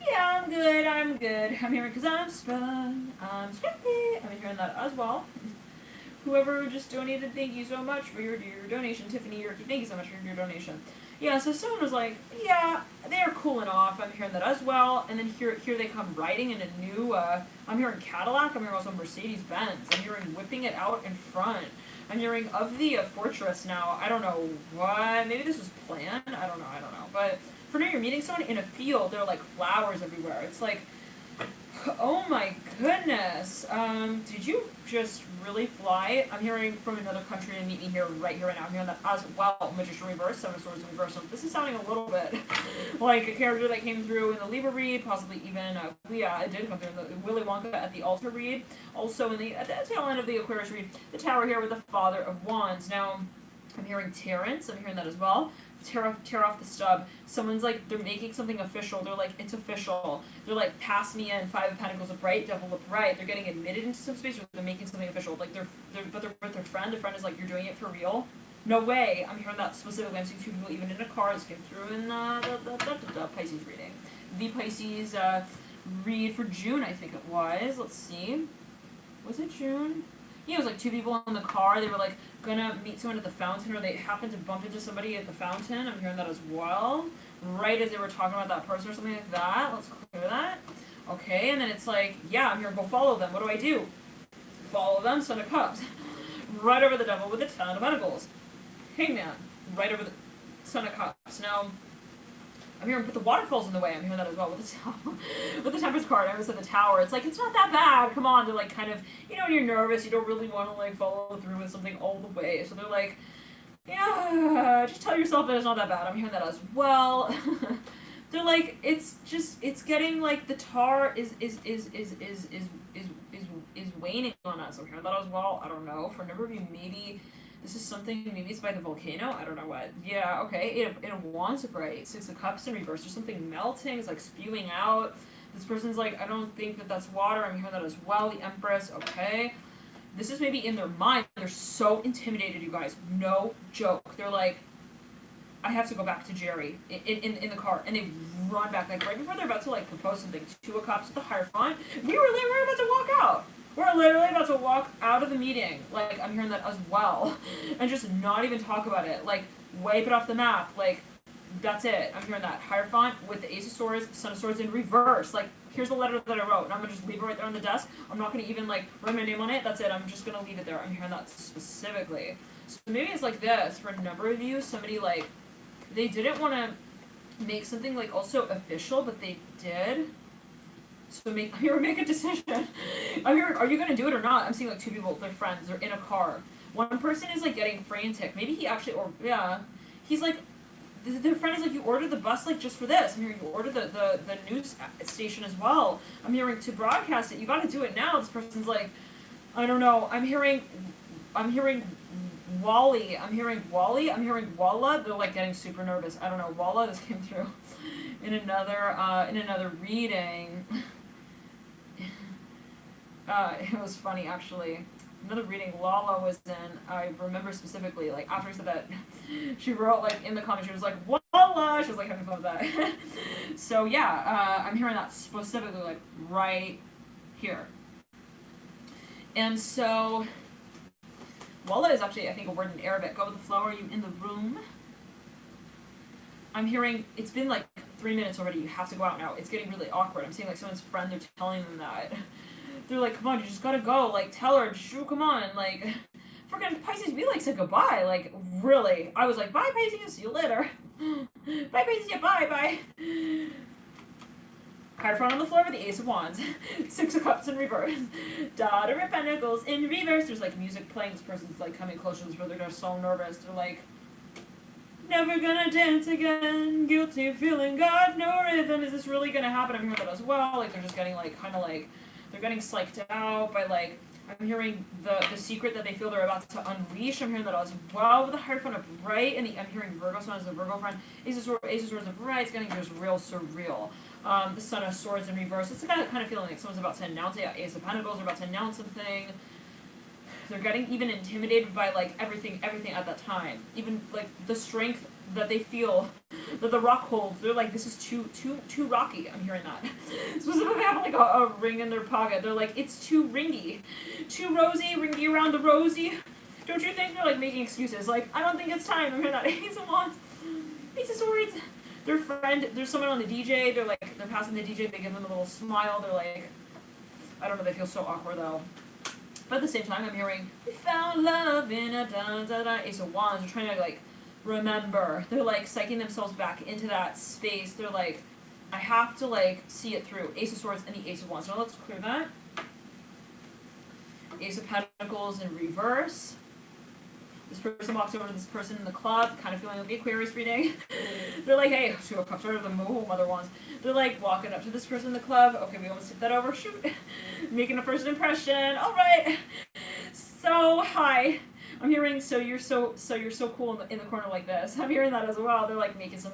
yeah, I'm good. I'm good. I'm hearing because I'm sprung. I'm scrappy. I'm hearing that as well. Whoever just donated, thank you so much for your donation. Tiffany Yerke, thank you so much for your donation. Yeah, so someone was like, yeah, they are cooling off. I'm hearing that as well. And then here they come riding in a new, I'm hearing Cadillac. I'm hearing also Mercedes-Benz. I'm hearing whipping it out in front. I'm hearing of the Fortress now. I don't know what. Maybe this was planned. I don't know. But for now, you're meeting someone in a field. There are, like, flowers everywhere. It's like, oh my goodness. Did you just really fly? I'm hearing from another country and meet me here right here right now. I'm hearing that as well. Magician reverse, Seven of Swords in reverse. So this is sounding a little bit like a character that came through in the Libra read, possibly even, it did come through in the Willy Wonka at the altar read. Also at the tail end of the Aquarius read, the Tower here with the Father of Wands. Now, I'm hearing Terrence. I'm hearing that as well. Tear off the stub. Someone's like, they're making something official. They're like, it's official. They're like, pass me in. Five of Pentacles upright, Devil upright. They're getting admitted into some space, or they're making something official. Like they're with their friend. Their friend is like, you're doing it for real. No way. I'm hearing that specifically. I'm seeing two people even in a car. This came through in the Pisces reading. The Pisces read for June, I think it was. Let's see. Was it June? Yeah, it was like two people in the car. They were like gonna meet someone at the fountain, or they happened to bump into somebody at the fountain. I'm hearing that as well. Right as they were talking about that person or something like that. Let's clear that. Okay, and then it's like, yeah, I'm here, go follow them. What do I do? Follow them, Son of Cups. Right over the Devil with the Ten of Pentacles. Hangman. Right over the Son of Cups. Now, I'm hearing put the waterfalls in the way. I'm hearing that as well with the Temperance card. I was at the Tower. It's like, it's not that bad. Come on. They're like kind of, you know, when you're nervous, you don't really want to like follow through with something all the way. So they're like, yeah, just tell yourself that it's not that bad. I'm hearing that as well. They're like, it's getting like the tar is waning on us. I'm hearing that as well. I don't know. For a number of you, maybe this is something, maybe it's by the volcano. I don't know what. Yeah, okay. Eight of Wands upright. Six of Cups in reverse. There's something melting. It's like spewing out. This person's like, I don't think that that's water. I'm hearing that as well. The Empress. Okay. This is maybe in their mind. They're so intimidated, you guys. No joke. They're like, I have to go back to Jerry in the car. And they run back. Like right before they're about to like propose something. Two of Cups with the Hierophant. We were about to walk out. We're literally about to walk out of the meeting. Like, I'm hearing that as well. And just not even talk about it. Like, wipe it off the map. Like, that's it. I'm hearing that. Hierophant with the Ace of Swords, Son of Swords in reverse. Like, here's the letter that I wrote. And I'm going to just leave it right there on the desk. I'm not going to even, like, write my name on it. That's it. I'm just going to leave it there. I'm hearing that specifically. So maybe it's like this. For a number of you, somebody, like, they didn't want to... make something like also official, but they did. So make a decision. I'm here. Are you gonna do it or not? I'm seeing like two people, they're friends, they're in a car. One person is like getting frantic. Maybe he actually, or yeah, he's like, their friend is like, you ordered the bus like just for this. I'm hearing you ordered the news station as well. I'm hearing to broadcast it. You got to do it now. This person's like, I don't know. I'm hearing Wally. I'm hearing Wally. I'm hearing Walla. They're like getting super nervous. I don't know. Walla. This came through in another reading. It was funny actually. Another reading Lala was in, I remember specifically, like, after I said that, she wrote, like, in the comments, she was like, Walla! She was, like, having fun with that. So, yeah, I'm hearing that specifically, like, right here. And so, Walla is actually, I think, a word in Arabic. Go with the flow. Are you in the room? I'm hearing, it's been, like, 3 minutes already. You have to go out now. It's getting really awkward. I'm seeing, like, someone's friend, they're telling them that. They're like, come on, you just gotta go. Like, tell her, shoo, come on. Like, freaking Pisces, we like said goodbye. Like, really. I was like, bye, Pisces, see you later. Bye, Pisces, yeah, bye, bye. Hierophant on the floor with the Ace of Wands. Six of Cups in reverse. Daughter of Pentacles in reverse. There's, like, music playing. This person's, like, coming closer to this brother. They're so nervous. They're like, never gonna dance again. Guilty, feeling God, no rhythm. Is this really gonna happen? I'm hearing that as well. Like, they're just getting, like, kind of, like, they're getting psyched out by, like, I'm hearing the secret that they feel they're about to unleash. I'm hearing that as well with the Hierophant of Bright, and I'm hearing Virgo, so as the Virgo friend. Ace of Swords of Bright, it's getting just real surreal. The Son of Swords in reverse. It's the kind of feeling like someone's about to announce it. Ace of Pentacles are about to announce something. They're getting even intimidated by, like, everything at that time. Even, like, the strength that they feel that the rock holds. They're like, this is too rocky. I'm hearing that. Specifically, they have, like, a ring in their pocket. They're like, it's too ringy. Too rosy, ringy around the rosy. Don't you think? They're, like, making excuses. Like, I don't think it's time. I'm hearing that. Ace of Wands. Ace of Swords. Their friend, there's someone on the DJ. They're, like, they're passing the DJ. They give them a little smile. They're like, I don't know. They feel so awkward, though. But at the same time, I'm hearing, we found love in a da-da-da. Ace of Wands. They're trying to, like, remember. They're, like, psyching themselves back into that space. They're like, I have to, like, see it through. Ace of Swords and the Ace of Wands. Now let's clear that. Ace of Pentacles in reverse. This person walks over to this person in the club, kind of feeling like the Aquarius reading. They're like, hey, Two of Cups, right over the Mother Wands. They're like walking up to this person in the club. Okay, we almost hit that over. Shoot. Making a first impression. All right. So, hi. I'm hearing, so you're so cool in the corner like this. I'm hearing that as well. They're like making some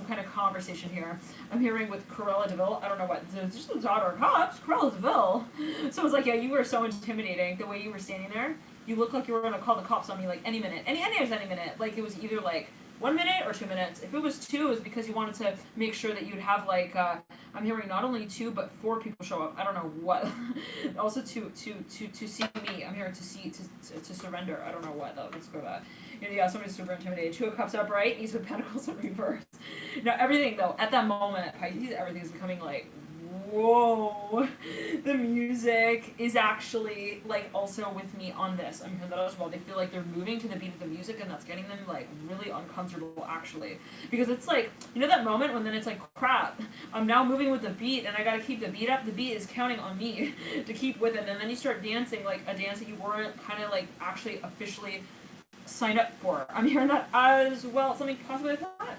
kind of conversation here. I'm hearing with Corella DeVille. I don't know what. Just the Daughter of Cups. Corella DeVille. Someone's like, yeah, you were so intimidating the way you were standing there. You look like you were gonna call the cops on me like any minute. Any minute. Like it was either like 1 minute or 2 minutes. If it was 2, it was because you wanted to make sure that you'd have like I'm hearing not only 2 but 4 people show up. I don't know what. Also to see me. I'm hearing to surrender. I don't know what though. Let's go back. Yeah, somebody's super intimidated. 2 of Cups upright, Ace of Pentacles in reverse. Now everything though, at that moment, Pisces, everything's becoming like, whoa, the music is actually, like, also with me on this. I'm hearing that as well. They feel like they're moving to the beat of the music, and that's getting them, like, really uncomfortable, actually. Because it's like, you know that moment when then it's like, crap, I'm now moving with the beat, and I gotta keep the beat up. The beat is counting on me to keep with it, and then you start dancing, like, a dance that you weren't kind of, like, actually officially signed up for. I'm hearing that as well. Something possibly like that.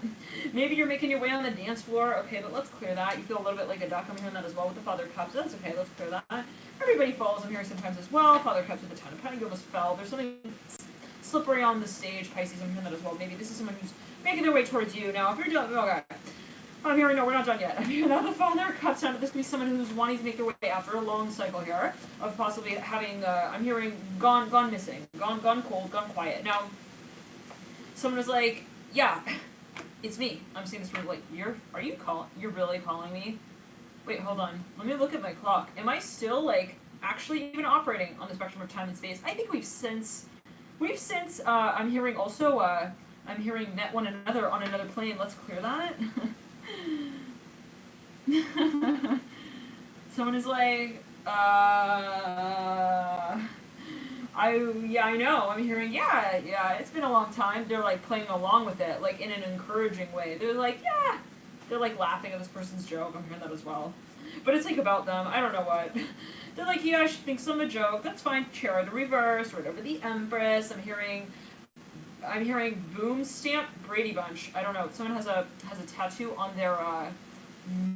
Maybe you're making your way on the dance floor. Okay, but let's clear that. You feel a little bit like a duck. I'm hearing that as well with the Father of Cups. That's okay. Let's clear that. Everybody falls. I'm hearing sometimes as well. Father of Cups with the Ten of Pentacles. You almost fell. There's something slippery on the stage, Pisces. I'm hearing that as well. Maybe this is someone who's making their way towards you. Now, if you're done, okay. I'm hearing, no, we're not done yet. I'm hearing that the Father of Cups down. This could be someone who's wanting to make their way after a long cycle here of possibly having, I'm hearing, gone missing, gone cold, gone quiet. Now, someone was like, yeah, it's me. I'm seeing this word like, you're really calling me? Wait, hold on. Let me look at my clock. Am I still, like, actually even operating on the spectrum of time and space? I think we've since, I'm hearing also, I'm hearing met one another on another plane. Let's clear that. Someone is like, I know. I'm hearing, yeah, it's been a long time. They're like playing along with it, like in an encouraging way. They're like, yeah, They're like laughing at this person's joke. I'm hearing that as well. But it's like about them. I don't know what. They're like, yeah, she thinks I'm a joke. That's fine. Chariot in reverse. Right over the Empress. I'm hearing boom stamp Brady Bunch. I don't know. Someone has a tattoo on their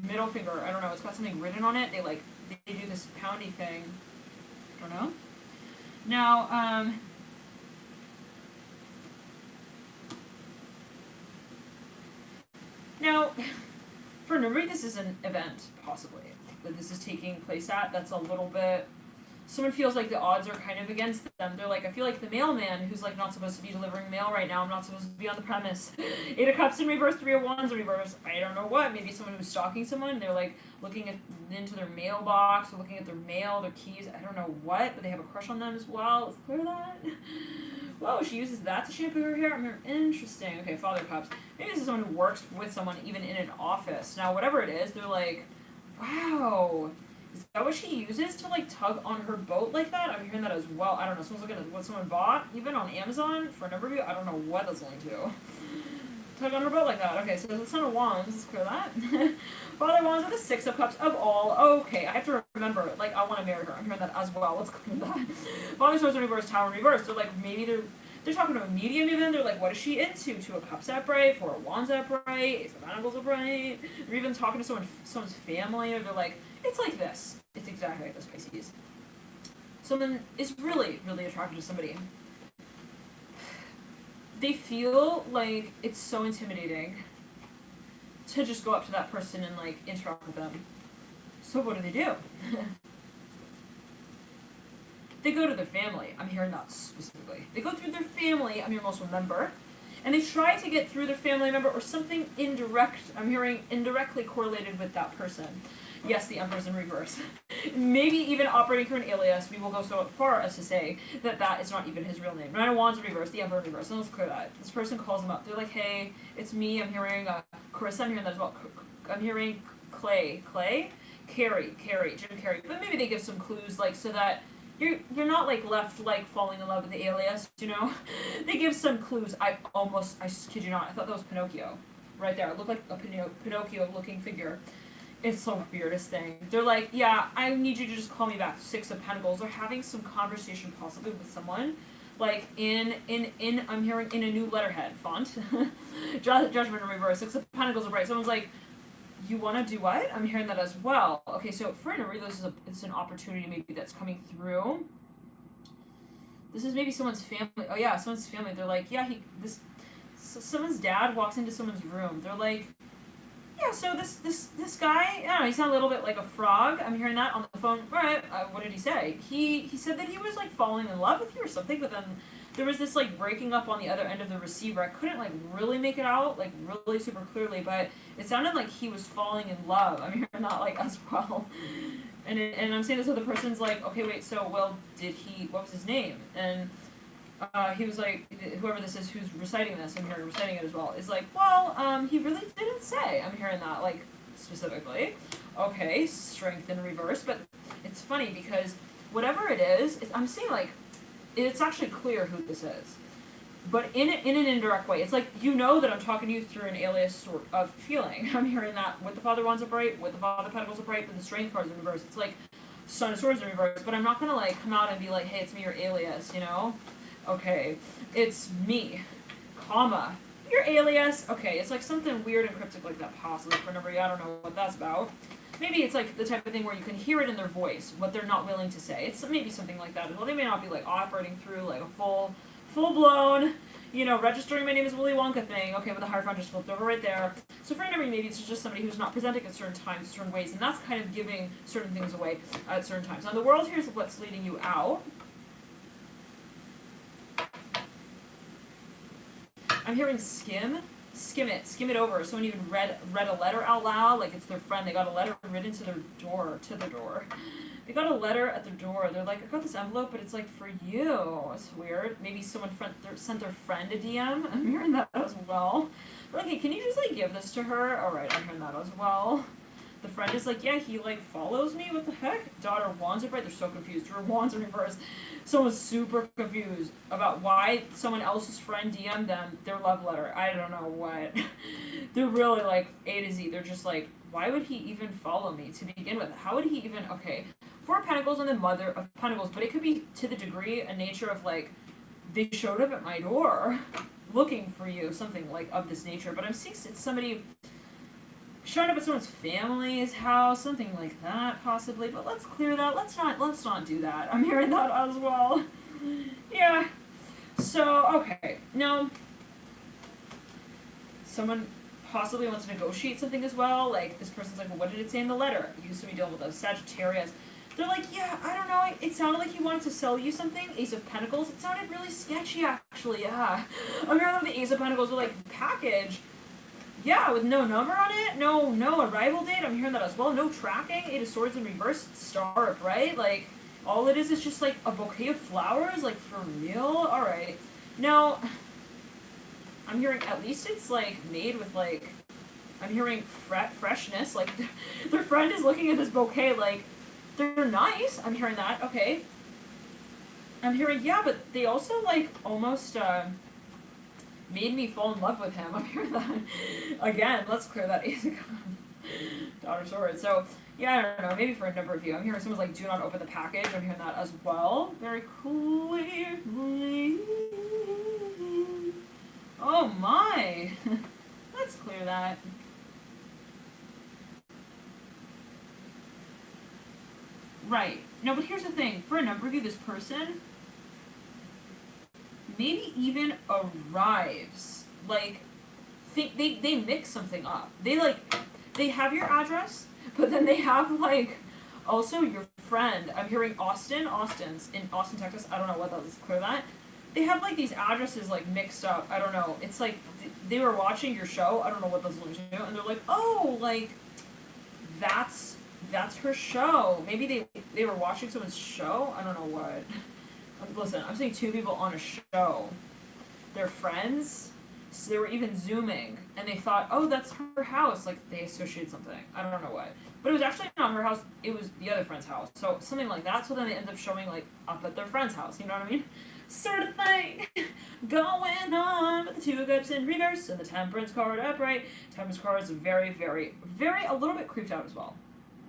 middle finger. I don't know. It's got something written on it. They do this poundy thing. I don't know. Now, for Nuri, this is an event, possibly, that this is taking place at. That's a little bit... Someone feels like the odds are kind of against them. They're like, I feel like the mailman who's like not supposed to be delivering mail right now. I'm not supposed to be on the premise. 8 of Cups in reverse, 3 of Wands in reverse. I don't know what. Maybe someone who's stalking someone. They're like looking into their mailbox or looking at their mail, their keys. I don't know what, but they have a crush on them as well. Let's clear that. Whoa, she uses that to shampoo her hair? Interesting. Okay, Father of Cups. Maybe this is someone who works with someone even in an office. Now, whatever it is, they're like, wow. Is that what she uses to like tug on her boat like that? I'm hearing that as well. I don't know. Someone's looking at what someone bought, even on Amazon for a number of you. I don't know what that's going to. Tug on her boat like that. Okay, so the Son of Wands. Let's clear that. Father of Wands with the 6 of Cups of all. Okay, I have to remember. Like, I want to marry her. I'm hearing that as well. Let's clear that. Father of Swords in reverse, Tower in reverse. So like maybe they're talking to a medium even. They're like, what is she into? 2 of Cups upright, 4 of Wands upright, Ace of Pentacles upright. They're even talking to someone's family, or they're like, it's like this. It's exactly like this, Pisces. Someone is really, really attracted to somebody. They feel like it's so intimidating to just go up to that person and like interact with them. So what do? They go to their family. I'm hearing that specifically. They go through their family. I'm hearing most member. And they try to get through their family member or something indirect. I'm hearing indirectly correlated with that person. Yes, the Emperor's in reverse. Maybe even operating through an alias. We will go so far as to say that that is not even his real name. 9 of Wands in reverse, the Emperor in reverse. And let's clear that. This person calls him up. They're like, hey, it's me. I'm hearing Carissa. I'm hearing that as well. I'm hearing Clay, Carrie, Jim Carrey. But maybe they give some clues, like, so that you're not like left like falling in love with the alias, you know? They give some clues. I kid you not, I thought that was Pinocchio. Right there. It looked like a Pinocchio looking figure. It's the weirdest thing. They're like, yeah, I need you to just call me back. 6 of Pentacles. They're having some conversation possibly with someone. Like in I'm hearing in a new letterhead font. Judgment in reverse. 6 of Pentacles are bright. Someone's like, you want to do what? I'm hearing that as well. Okay, so for Inari, it's an opportunity maybe that's coming through. This is maybe someone's family. Oh yeah, someone's family. They're like, yeah, someone's dad walks into someone's room. They're like, yeah, so this guy, I don't know, he's not a little bit like a frog. I'm hearing that on the phone. All right, what did he say? He said that he was like falling in love with you or something, but then there was this like breaking up on the other end of the receiver. I couldn't like really make it out like really super clearly, but it sounded like he was falling in love. I'm hearing that like as well. And I'm saying this other person's like, okay, wait, so well, what was his name? And he was like, whoever this is who's reciting this, I'm hearing reciting it as well, is like, well, he really didn't say. I'm hearing that, like, specifically. Okay, strength in reverse, but it's funny because whatever it is, I'm seeing, like, it's actually clear who this is. But in an indirect way. It's like, you know that I'm talking to you through an alias sort of feeling. I'm hearing that with the Father Wands upright, with the Father Pentacles upright, with the Strength cards in reverse. It's like Son of Swords in reverse, but I'm not gonna, like, come out and be like, hey, it's me, your alias, you know? Okay, it's me, comma, your alias. Okay, it's like something weird and cryptic like that, possibly for number. I don't know what that's about. Maybe it's like the type of thing where you can hear it in their voice, what they're not willing to say. It's maybe something like that. Well, they may not be like operating through like a full-blown, you know, registering my name is Willy Wonka thing. Okay, but the Hierophant just flipped over right there. So for number, maybe it's just somebody who's not presenting at certain times, certain ways, and that's kind of giving certain things away at certain times. Now the world, here's what's leading you out. I'm hearing skim it over. Someone even read a letter out loud, like it's their friend. They got a letter written to their door. They got a letter at their door. They're like, I got this envelope, but it's like for you. It's weird. Maybe someone sent their friend a DM. I'm hearing that as well. But okay, can you just like give this to her? All right, I'm hearing that as well. the friend is like, yeah, he like follows me. What the heck? Daughter, wands are bright. They're so confused. Her wands are reversed. Someone's super confused about why someone else's friend DM'd them their love letter. I don't know what. They're really like A to Z. They're just like, why would he even follow me to begin with? How would he even? Okay, Four of Pentacles and the Mother of Pentacles, but it could be to the degree and nature of like, they showed up at my door looking for you, something like of this nature. But I'm seeing it's somebody showing up at someone's family's house, something like that possibly. But let's clear that. Let's not do that. I'm hearing that as well. Yeah. So okay, now someone possibly wants to negotiate something as well. Like this person's like, well, what did it say in the letter? You used to be dealing with a Sagittarius. They're like, yeah, I don't know. It sounded like he wanted to sell you something. Ace of Pentacles. It sounded really sketchy, actually. Yeah. I'm hearing the Ace of Pentacles with like package. Yeah, with no number on it. No arrival date. I'm hearing that as well. No tracking. Eight of Swords in reverse. Star up, right? Like, all it is just like a bouquet of flowers. Like, for real? Alright. Now, I'm hearing at least it's like made with like, I'm hearing freshness. Like, their friend is looking at this bouquet like, they're nice. I'm hearing that. Okay. I'm hearing, yeah, but they also, like, almost, made me fall in love with him. I'm hearing that. Again, let's clear that Ace of Daughter Sword. So, yeah, I don't know. Maybe for a number of you. I'm hearing someone's like, do not open the package. I'm hearing that as well. Very clearly. Oh, my. Let's clear that. Right. No, but here's the thing. For a number of you, this person maybe even arrives. Like, they mix something up. They have your address, but then they have, like, also your friend. I'm hearing Austin's in Austin, Texas. I don't know what that is. Clear that. They have, like, these addresses, like, mixed up. I don't know. It's like they were watching your show. I don't know what those looks do. And they're like, oh, like, that's her show. Maybe they were watching someone's show. I don't know what. Listen, I'm seeing two people on a show. They're friends. So they were even Zooming. And they thought, oh, that's her house. Like, they associated something. I don't know what. But it was actually not her house. It was the other friend's house. So something like that. So then they end up showing, like, up at their friend's house. You know what I mean? Sort of thing going on with the Two of Cups in reverse and the Temperance card upright. Temperance card is very, very, very, a little bit creeped out as well.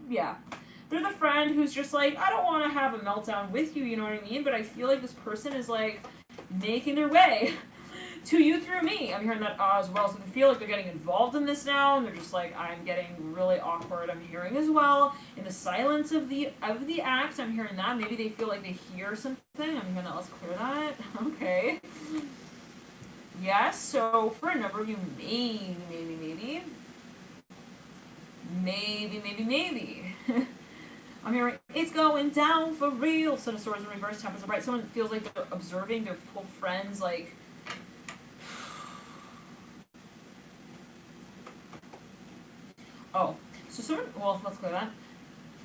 Yeah. They're the friend who's just like, I don't want to have a meltdown with you, you know what I mean? But I feel like this person is like making their way to you through me. I'm hearing that as well. So they feel like they're getting involved in this now, and they're just like, I'm getting really awkward. I'm hearing as well in the silence of the act. I'm hearing that. Maybe they feel like they hear something. I'm hearing that. Let's clear that. Okay. Yes. So for a number of you, maybe. I'm hearing, it's going down for real. Son of Swords in reverse, Temperance upright. Someone feels like they're observing their full friends, like, oh, so someone, well, let's clear that.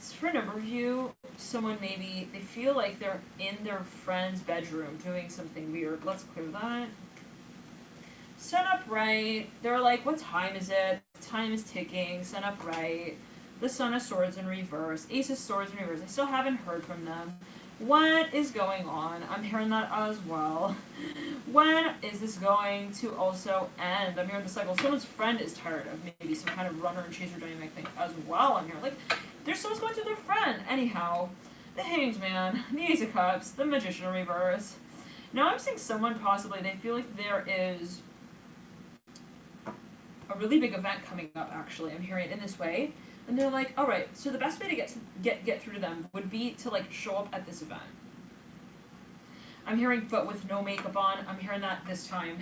So for a number of you, someone maybe, they feel like they're in their friend's bedroom doing something weird. Let's clear that. Sun upright. They're like, what time is it? Time is ticking. Sun upright. The Son of Swords in reverse. Ace of Swords in reverse. I still haven't heard from them. What is going on? I'm hearing that as well. When is this going to also end? I'm hearing the cycle. Someone's friend is tired of maybe some kind of runner and chaser dynamic thing as well. I'm hearing, like, there's someone's going through their friend. Anyhow, the Hanged Man, the Ace of Cups, the Magician in reverse. Now I'm seeing someone possibly, they feel like there is a really big event coming up, actually. I'm hearing it in this way. And they're like, all right, so the best way to get through to them would be to, like, show up at this event. I'm hearing, but with no makeup on. I'm hearing that this time.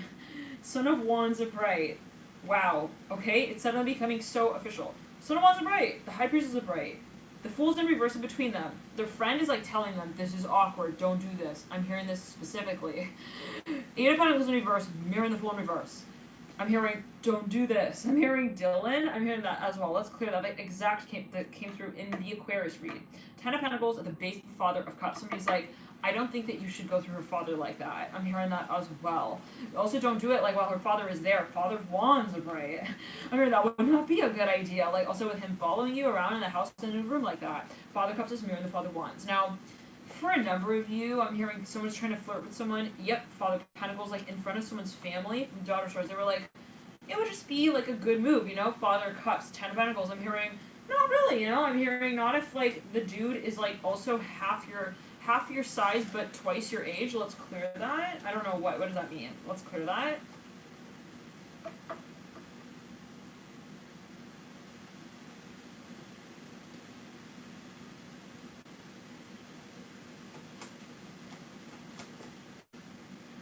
Son of Wands upright. Wow. Okay, it's suddenly becoming so official. Son of Wands upright. The High Priestess upright. The Fool's in reverse in between them. Their friend is, like, telling them, this is awkward, don't do this. I'm hearing this specifically. Eight of Pentacles in reverse, Mirror and the Fool in reverse. I'm hearing, don't do this. I'm hearing Dylan. I'm hearing that as well. Let's clear that. That came through in the Aquarius read. Ten of Pentacles at the base of the Father of Cups. Somebody's like, I don't think that you should go through her father like that. I'm hearing that as well. Also, don't do it like while her father is there. Father of Wands are great. I'm hearing that would not be a good idea. Like also with him following you around in the house and in a room like that. Father of Cups is mirroring the Father of Wands. Now, for a number of you, I'm hearing someone's trying to flirt with someone. Yep, Father of Pentacles, like in front of someone's family from Daughter Swords. They were like, it would just be like a good move, you know? Father of Cups, Ten of Pentacles. I'm hearing, not really, you know? I'm hearing not if like the dude is like also half your size but twice your age. Let's clear that. I don't know what does that mean. Let's clear that.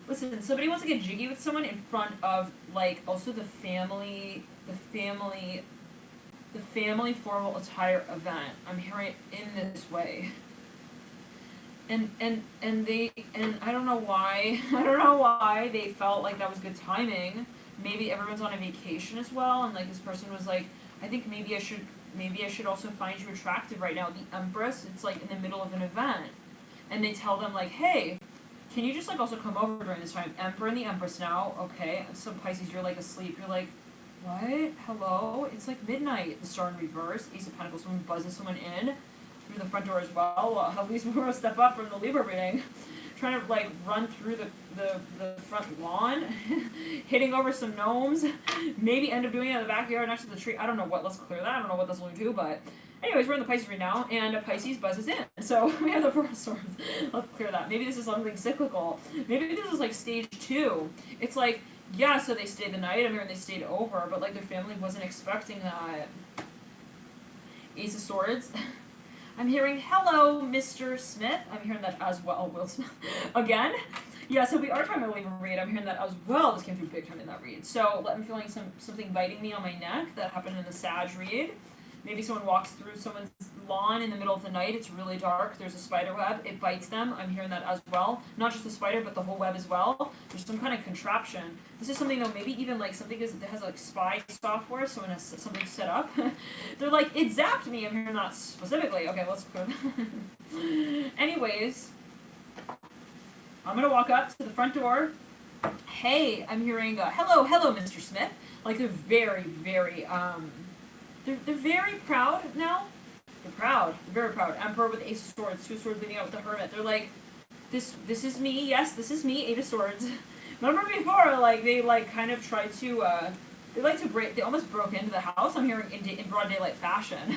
Listen, somebody wants to get jiggy with someone in front of like also the family formal attire event. I'm hearing it in this way. And I don't know why they felt like that was good timing. Maybe everyone's on a vacation as well, and like this person was like, I think maybe I should also find you attractive right now. The Empress, it's like in the middle of an event, and they tell them like, hey, can you just like also come over during this time? Emperor and the Empress now, okay. Some Pisces, you're like asleep. You're like, what? Hello? It's like midnight. The Star in reverse. Ace of Pentacles. Someone buzzes someone in through the front door as well. At least we're a step up from the Libra reading. Trying to like run through the front lawn, hitting over some gnomes, maybe end up doing it in the backyard next to the tree. I don't know what. Let's clear that. I don't know what that's going to do, but anyways, we're in the Pisces right now, and a Pisces buzzes in. So we have the Four of Swords. Let's clear that. Maybe this is something cyclical. Maybe this is like stage 2. It's like, yeah, so they stayed the night. I mean, they stayed over, but like their family wasn't expecting that. Ace of Swords. I'm hearing, hello, Mr. Smith. I'm hearing that as well. Will Smith. Again. Yeah, so we are trying to leave a read. I'm hearing that as well. This came through big time in that read. So I'm feeling something biting me on my neck. That happened in the Sag read. Maybe someone walks through someone's lawn in the middle of the night. It's really dark. There's a spider web. It bites them. I'm hearing that as well. Not just the spider, but the whole web as well. There's some kind of contraption. This is something, though, maybe even like something that has like spy software. Someone has something set up. They're like, it zapped me. I'm hearing that specifically. Okay, let's go. Anyways, I'm going to walk up to the front door. Hey, I'm hearing, hello, Mr. Smith. Like, they're very, very, They're very proud now. They're proud. They're very proud. Emperor with Ace of Swords, 2 swords leading out with the Hermit. They're like, this is me. Yes, this is me. 8 of Swords. Remember before, like they like kind of tried to, they almost broke into the house. I'm hearing in broad daylight fashion.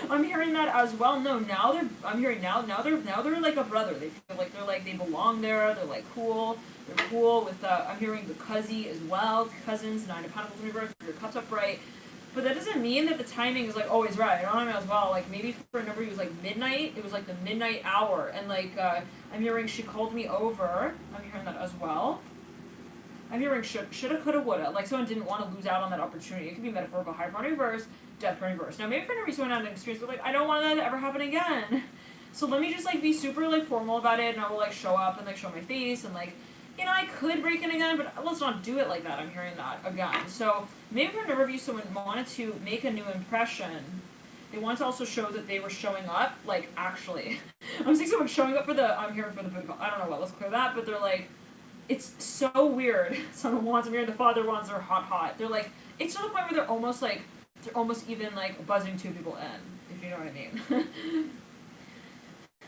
I'm hearing that as well. No, now they're like a brother. They feel like they belong there. They're like cool. They're cool with. I'm hearing the cousy as well. Cousins, 9 of Pentacles in reverse. Your cups upright. But that doesn't mean that the timing is like always right. You know what I mean? As well, like maybe for a number it was like midnight. It was like the midnight hour, and like I'm hearing she called me over. I'm hearing that as well. I'm hearing shoulda, coulda, woulda. Like someone didn't want to lose out on that opportunity. It could be metaphorical. High for reverse, death for reverse. Now maybe for no reason someone had an experience, but like I don't want that to ever happen again. So let me just like be super like formal about it, and I will like show up and like show my face and like. You know, I could break in again, but let's not do it like that. I'm hearing that again. So maybe for a number of you, someone wanted to make a new impression. They want to also show that they were showing up, like, actually. I'm seeing someone showing up I'm hearing for the big, I don't know what, let's clear that, but they're like, it's so weird. Someone wants, I'm hearing the Father wants, they're hot. They're like, it's to the point where they're almost even, like, buzzing 2 people in, if you know what I mean.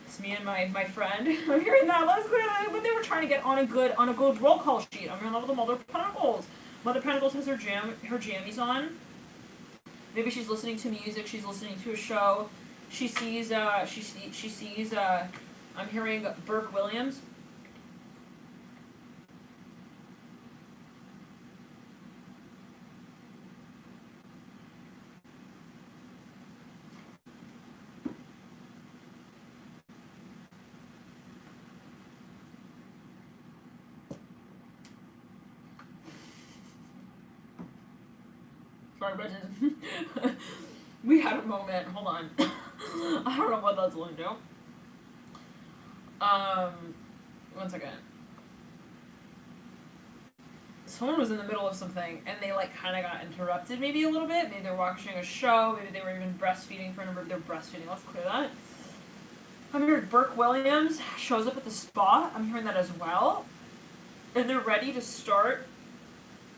It's me and my friend. I'm hearing that. Let's clear that. When they were trying to get on a good roll call sheet. I'm in love with the Mother Pentacles. Mother Pentacles has her jammies on. Maybe she's listening to music. She's listening to a show. She sees. I'm hearing Burke Williams. Sorry, but we had a moment. Hold on. I don't know what that's going to do. 1 second. someone was in the middle of something and they like kind of got interrupted maybe a little bit. Maybe they're watching a show. Maybe they were even breastfeeding for a number of their breastfeeding. Let's clear that. I'm hearing Burke Williams shows up at the spa. I'm hearing that as well. And they're ready to start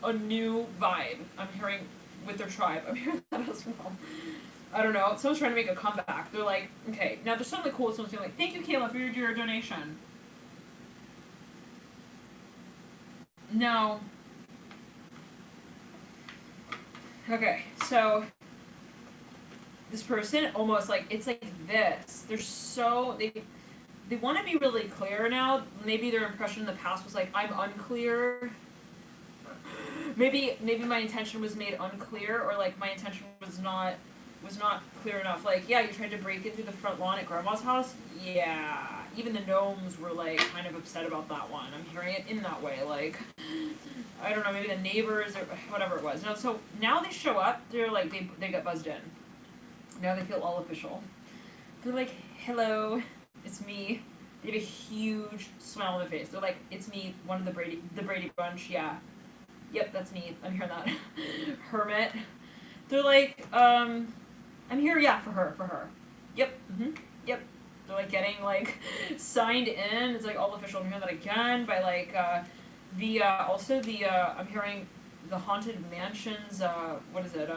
a new vibe. I'm hearing with their tribe. I'm hearing that as well. I don't know. Someone's trying to make a comeback. They're like, okay, now there's something cool. Someone's like, thank you, Kayla, for your donation. Now, okay, so this person almost like, it's like this. They're so, they want to be really clear now. Maybe their impression in the past was like, I'm unclear. Maybe my intention was made unclear, or like my intention was not clear enough. Like, yeah, you tried to break into the front lawn at Grandma's house. Yeah, even the gnomes were like kind of upset about that one. I'm hearing it in that way. Like, I don't know, maybe the neighbors or whatever it was. No, so now they show up. They're like they got buzzed in. Now they feel all official. They're like, hello, it's me. They have a huge smile on their face. They're like, it's me, one of the Brady Bunch. Yeah. Yep, that's me. I'm hearing that. Hermit. They're like, I'm here, yeah, for her. Yep, yep. They're like getting like signed in. It's like all official. I'm hearing that again by like I'm hearing the Haunted Mansions, what is it?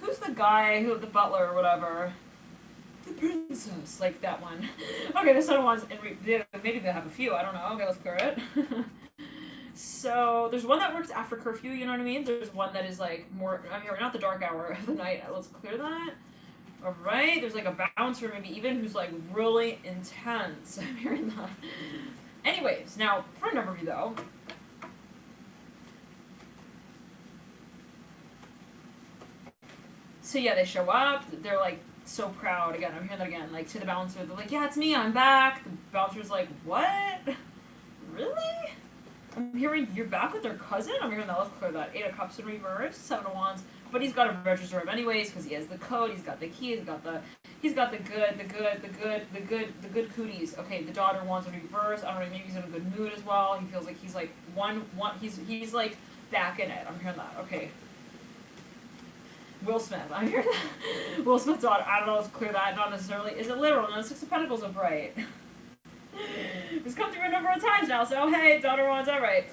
Who's the guy the butler or whatever? The princess, like that one. Okay, the Sun Wands, and maybe they have a few, I don't know. Okay, let's clear it. So there's one that works after curfew, you know what I mean? There's one that is like more, I'm hearing not the dark hour of the night. Let's clear that. Alright, there's like a bouncer maybe even who's like really intense. I'm hearing that. Anyways, now for a number of you though. So yeah, they show up, they're like so proud. Again, I'm hearing that again, like to the bouncer, they're like, yeah, it's me, I'm back. The bouncer's like, what? Really? I'm hearing you're back with their cousin? I'm hearing that. Let's clear that. 8 of Cups in reverse, 7 of Wands. But he's got to register him anyways because he has the code. He's got the key. He's got the good cooties. Okay, the daughter Wands in reverse. I don't know. Maybe he's in a good mood as well. He feels like he's like he's like back in it. I'm hearing that. Okay. Will Smith. I'm hearing that. Will Smith's daughter. I don't know. Let's clear that. Not necessarily. Is it literal? No, 6 of Pentacles are bright. It's come through a number of times now, so hey, daughter Wands, alright.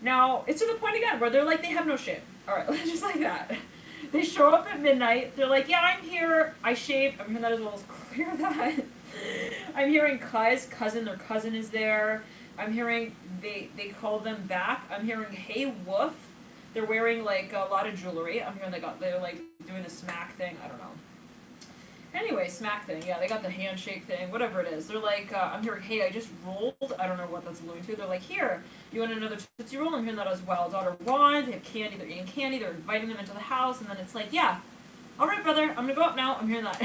Now, it's to the point again where they're like, they have no shame. Alright, just like that. They show up at midnight, they're like, yeah, I'm here, I shaved, I'm hearing that as well as clear that. I'm hearing cousin, their cousin is there. I'm hearing they call them back. I'm hearing, hey, woof. They're wearing like a lot of jewelry. I'm hearing they're like doing the smack thing, I don't know. Anyway, smack thing, yeah, they got the handshake thing, whatever it is. They're like, I'm hearing, hey, I just rolled. I don't know what that's alluding to. They're like, here, you want another Tootsie Roll? I'm hearing that as well. Daughter Wands, they have candy, they're eating candy, they're inviting them into the house, and then it's like, yeah, alright, brother, I'm gonna go up now. I'm hearing that.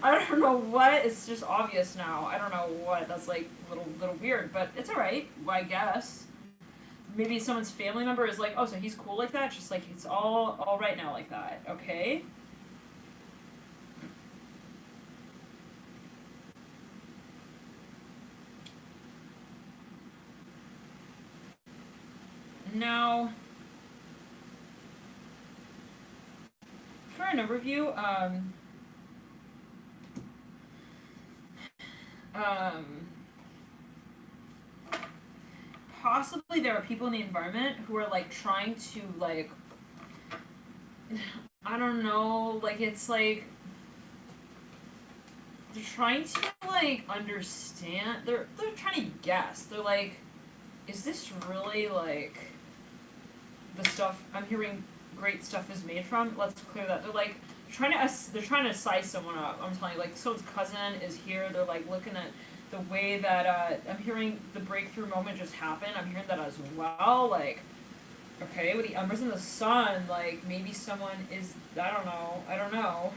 I don't know what, it's just obvious now. I don't know what, that's like a little weird, but it's alright, I guess. Maybe someone's family member is like, oh, so he's cool like that? Just like, it's all right now like that, okay? Now, for an overview, possibly there are people in the environment who are like trying to like, I don't know, like it's like they're trying to like understand. They're trying to guess. They're like, is this really like the stuff I'm hearing great stuff is made from? Let's clear that. They're like they're trying to size someone up. I'm telling you, like someone's cousin is here. They're like looking at the way that I'm hearing the breakthrough moment just happen. I'm hearing that as well. Like, okay, with the Embers in the Sun, like maybe someone is I don't know.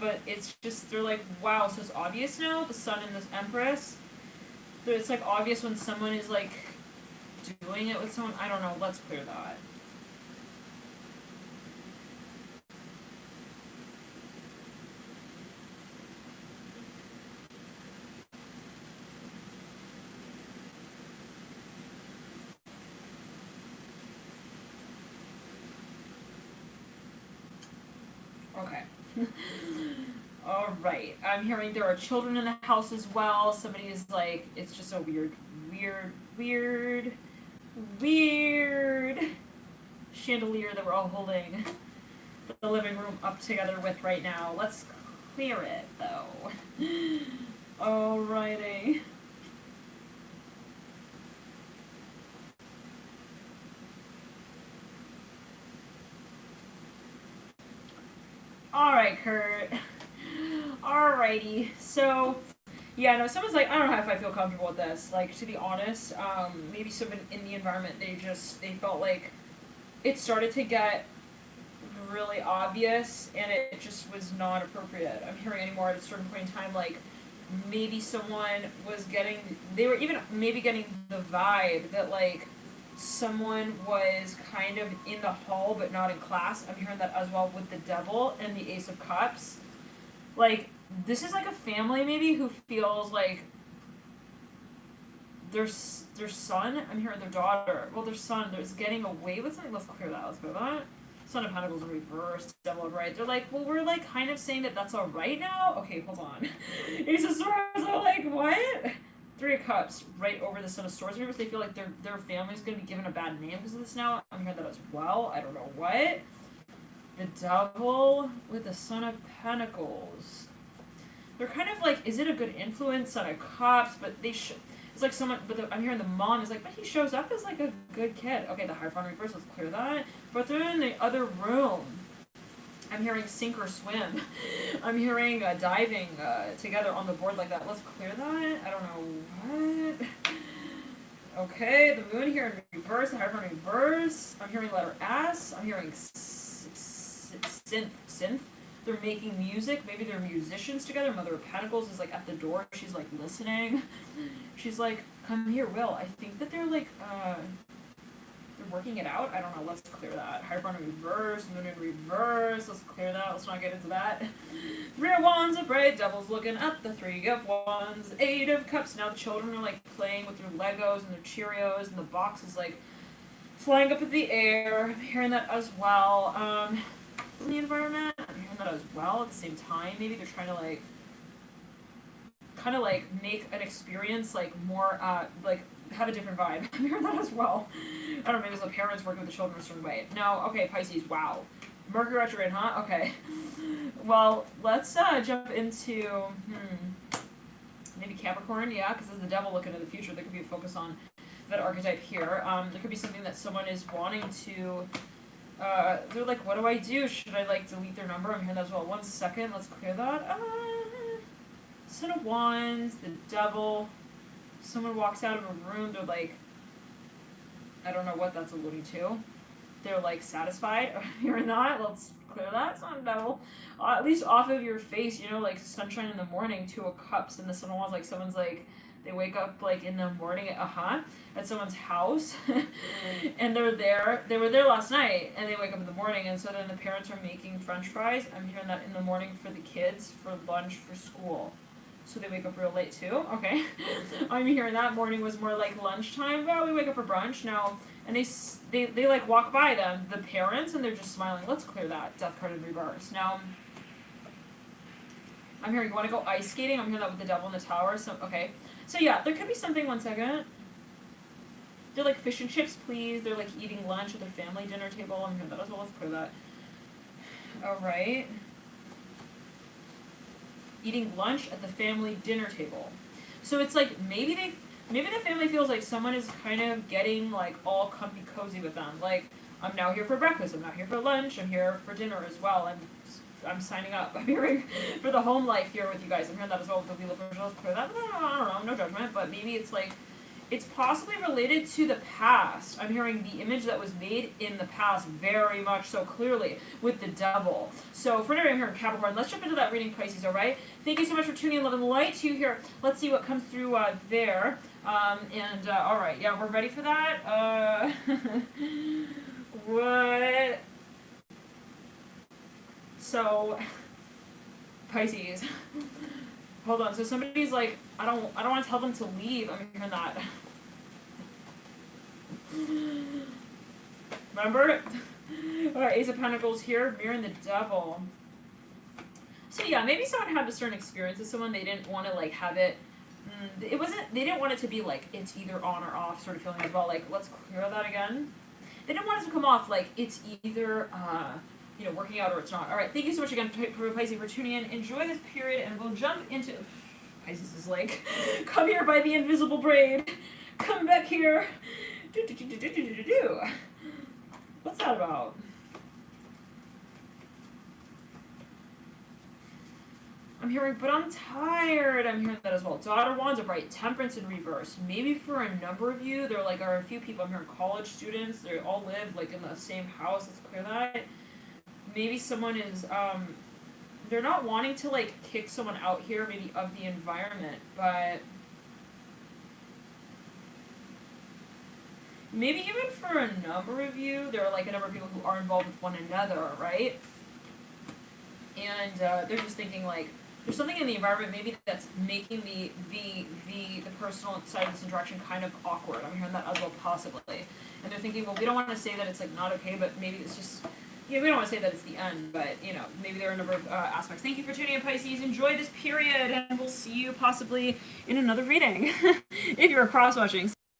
But it's just they're like, wow, so it's obvious now, the Sun and this Empress. It's like obvious when someone is like doing it with someone. I don't know, let's clear that. Okay. Alright. I'm hearing there are children in the house as well. Somebody is like, it's just a weird chandelier that we're all holding the living room up together with right now. Let's clear it though. Alrighty. Alright, Kurt. Alrighty. So, yeah, no, someone's like, I don't know if I feel comfortable with this. Like, to be honest, maybe someone in the environment, they felt like it started to get really obvious and it just was not appropriate. I'm hearing anymore at a certain point in time, like, maybe someone they were even maybe getting the vibe that, like, someone was kind of in the hall but not in class. I'm hearing that as well with the devil and the Ace of Cups. Like, this is like a family maybe who feels like their son, I'm hearing their daughter, well, their son, there's getting away with something. Let's clear that. Son of Pentacles in reverse, Devil right. They're like, well, we're like kind of saying that that's all right now. Okay, hold on. Ace of Swords are like, what? Three of Cups right over the Son of Swords in reverse. They feel like their family's gonna be given a bad name because of this now. I'm hearing that as well. I don't know what. The Devil with the Son of Pentacles. They're kind of like, is it a good influence? Son of Cups, but it's like someone, but I'm hearing the mom is like, but he shows up as like a good kid. Okay, the Hierophant reverse, let's clear that. But they're in the other room. I'm hearing sink or swim. I'm hearing diving together on the board like that. Let's clear that. I don't know what. Okay, the moon here in reverse, the Hierophant reverse. I'm hearing letter S. I'm hearing synth. They're making music. Maybe they're musicians together. Mother of Pentacles is like at the door. She's like listening. She's like, come here, Will. I think that they're like, they're working it out. I don't know. Let's clear that. Hierophant in reverse. Moon in reverse. Let's clear that. Let's not get into that. Three of Wands, afraid. Devil's looking at the Three of Wands. Eight of Cups. Now the children are like playing with their Legos and their Cheerios. And the box is like flying up in the air. I'm hearing that as well. In the environment, I'm hearing that as well at the same time. Maybe they're trying to like kind of like make an experience like more like have a different vibe. I'm hearing that as well. I don't know, maybe it's the parents working with the children a certain way. No, okay, Pisces, wow. Mercury retrograde, huh? Okay. Well, let's jump into maybe Capricorn, yeah, because as the devil looking into the future, there could be a focus on that archetype here. There could be something that someone is wanting to they're like, what do I do? Should I like delete their number? I'm hearing that as well. 1 second, let's clear that. Son of Wands, the devil. Someone walks out of a room, they're like, I don't know what that's alluding to. They're like satisfied. I'm hearing that. Let's clear that. It's not a devil. At least off of your face, you know, like sunshine in the morning, 2 of Cups, and the Son of Wands, like someone's like, they wake up like in the morning at someone's house and they were there last night and they wake up in the morning and so then the parents are making french fries. I'm hearing that in the morning for the kids for lunch for school. So they wake up real late too. Okay. I'm hearing that morning was more like lunchtime. Well, we wake up for brunch now and they like walk by them, the parents, and they're just smiling. Let's clear that. Death card in reverse. Now I'm hearing you want to go ice skating. I'm hearing that with the devil in the tower. So okay. So yeah, there could be something, 1 second. They're like fish and chips, please. They're like eating lunch at their family dinner table. I'm hearing that as well. Let's clear that. Alright. Eating lunch at the family dinner table. So it's like maybe the family feels like someone is kind of getting like all comfy cozy with them. Like, I'm now here for breakfast, I'm not here for lunch, I'm here for dinner as well. I'm signing up. I'm hearing for the home life here with you guys. I'm hearing that as well with the Wheel of Fortune. Let's clear that. I don't know, no judgment, but maybe it's like, it's possibly related to the past. I'm hearing the image that was made in the past very much so clearly with the devil. So for now, I'm here in Capricorn. Let's jump into that reading, Pisces, all right? Thank you so much for tuning in, love and light to you here. Let's see what comes through there. All right, yeah, we're ready for that. What? So, Pisces. Hold on. So somebody's like, I don't want to tell them to leave. I'm hearing that. Remember? Alright, Ace of Pentacles here, mirroring the devil. So yeah, maybe someone had a certain experience with someone, they didn't want to like have it. It wasn't. They didn't want it to be like it's either on or off sort of feeling as well. Like let's clear that again. They didn't want it to come off like it's either working out or it's not. All right, thank you so much again for Pisces for tuning in. Enjoy this period, and we'll jump into. Pisces is like, come here by the invisible braid. Come back here. What's that about? I'm hearing, but I'm tired. I'm hearing that as well. Daughter Wands, upright, Temperance in reverse. Maybe for a number of you, there like are a few people. I'm hearing college students. They all live like in the same house. Let's clear that. Maybe someone is they're not wanting to like kick someone out here, maybe of the environment, but maybe even for a number of you, there are like a number of people who are involved with one another, right? And they're just thinking like there's something in the environment maybe that's making the personal side of this interaction kind of awkward. I'm hearing that as well, possibly. And they're thinking, well, we don't want to say that it's like not okay, but maybe it's just we don't want to say that it's the end, but maybe there are a number of aspects. Thank you for tuning in, Pisces. Enjoy this period, and we'll see you possibly in another reading if you're cross watching.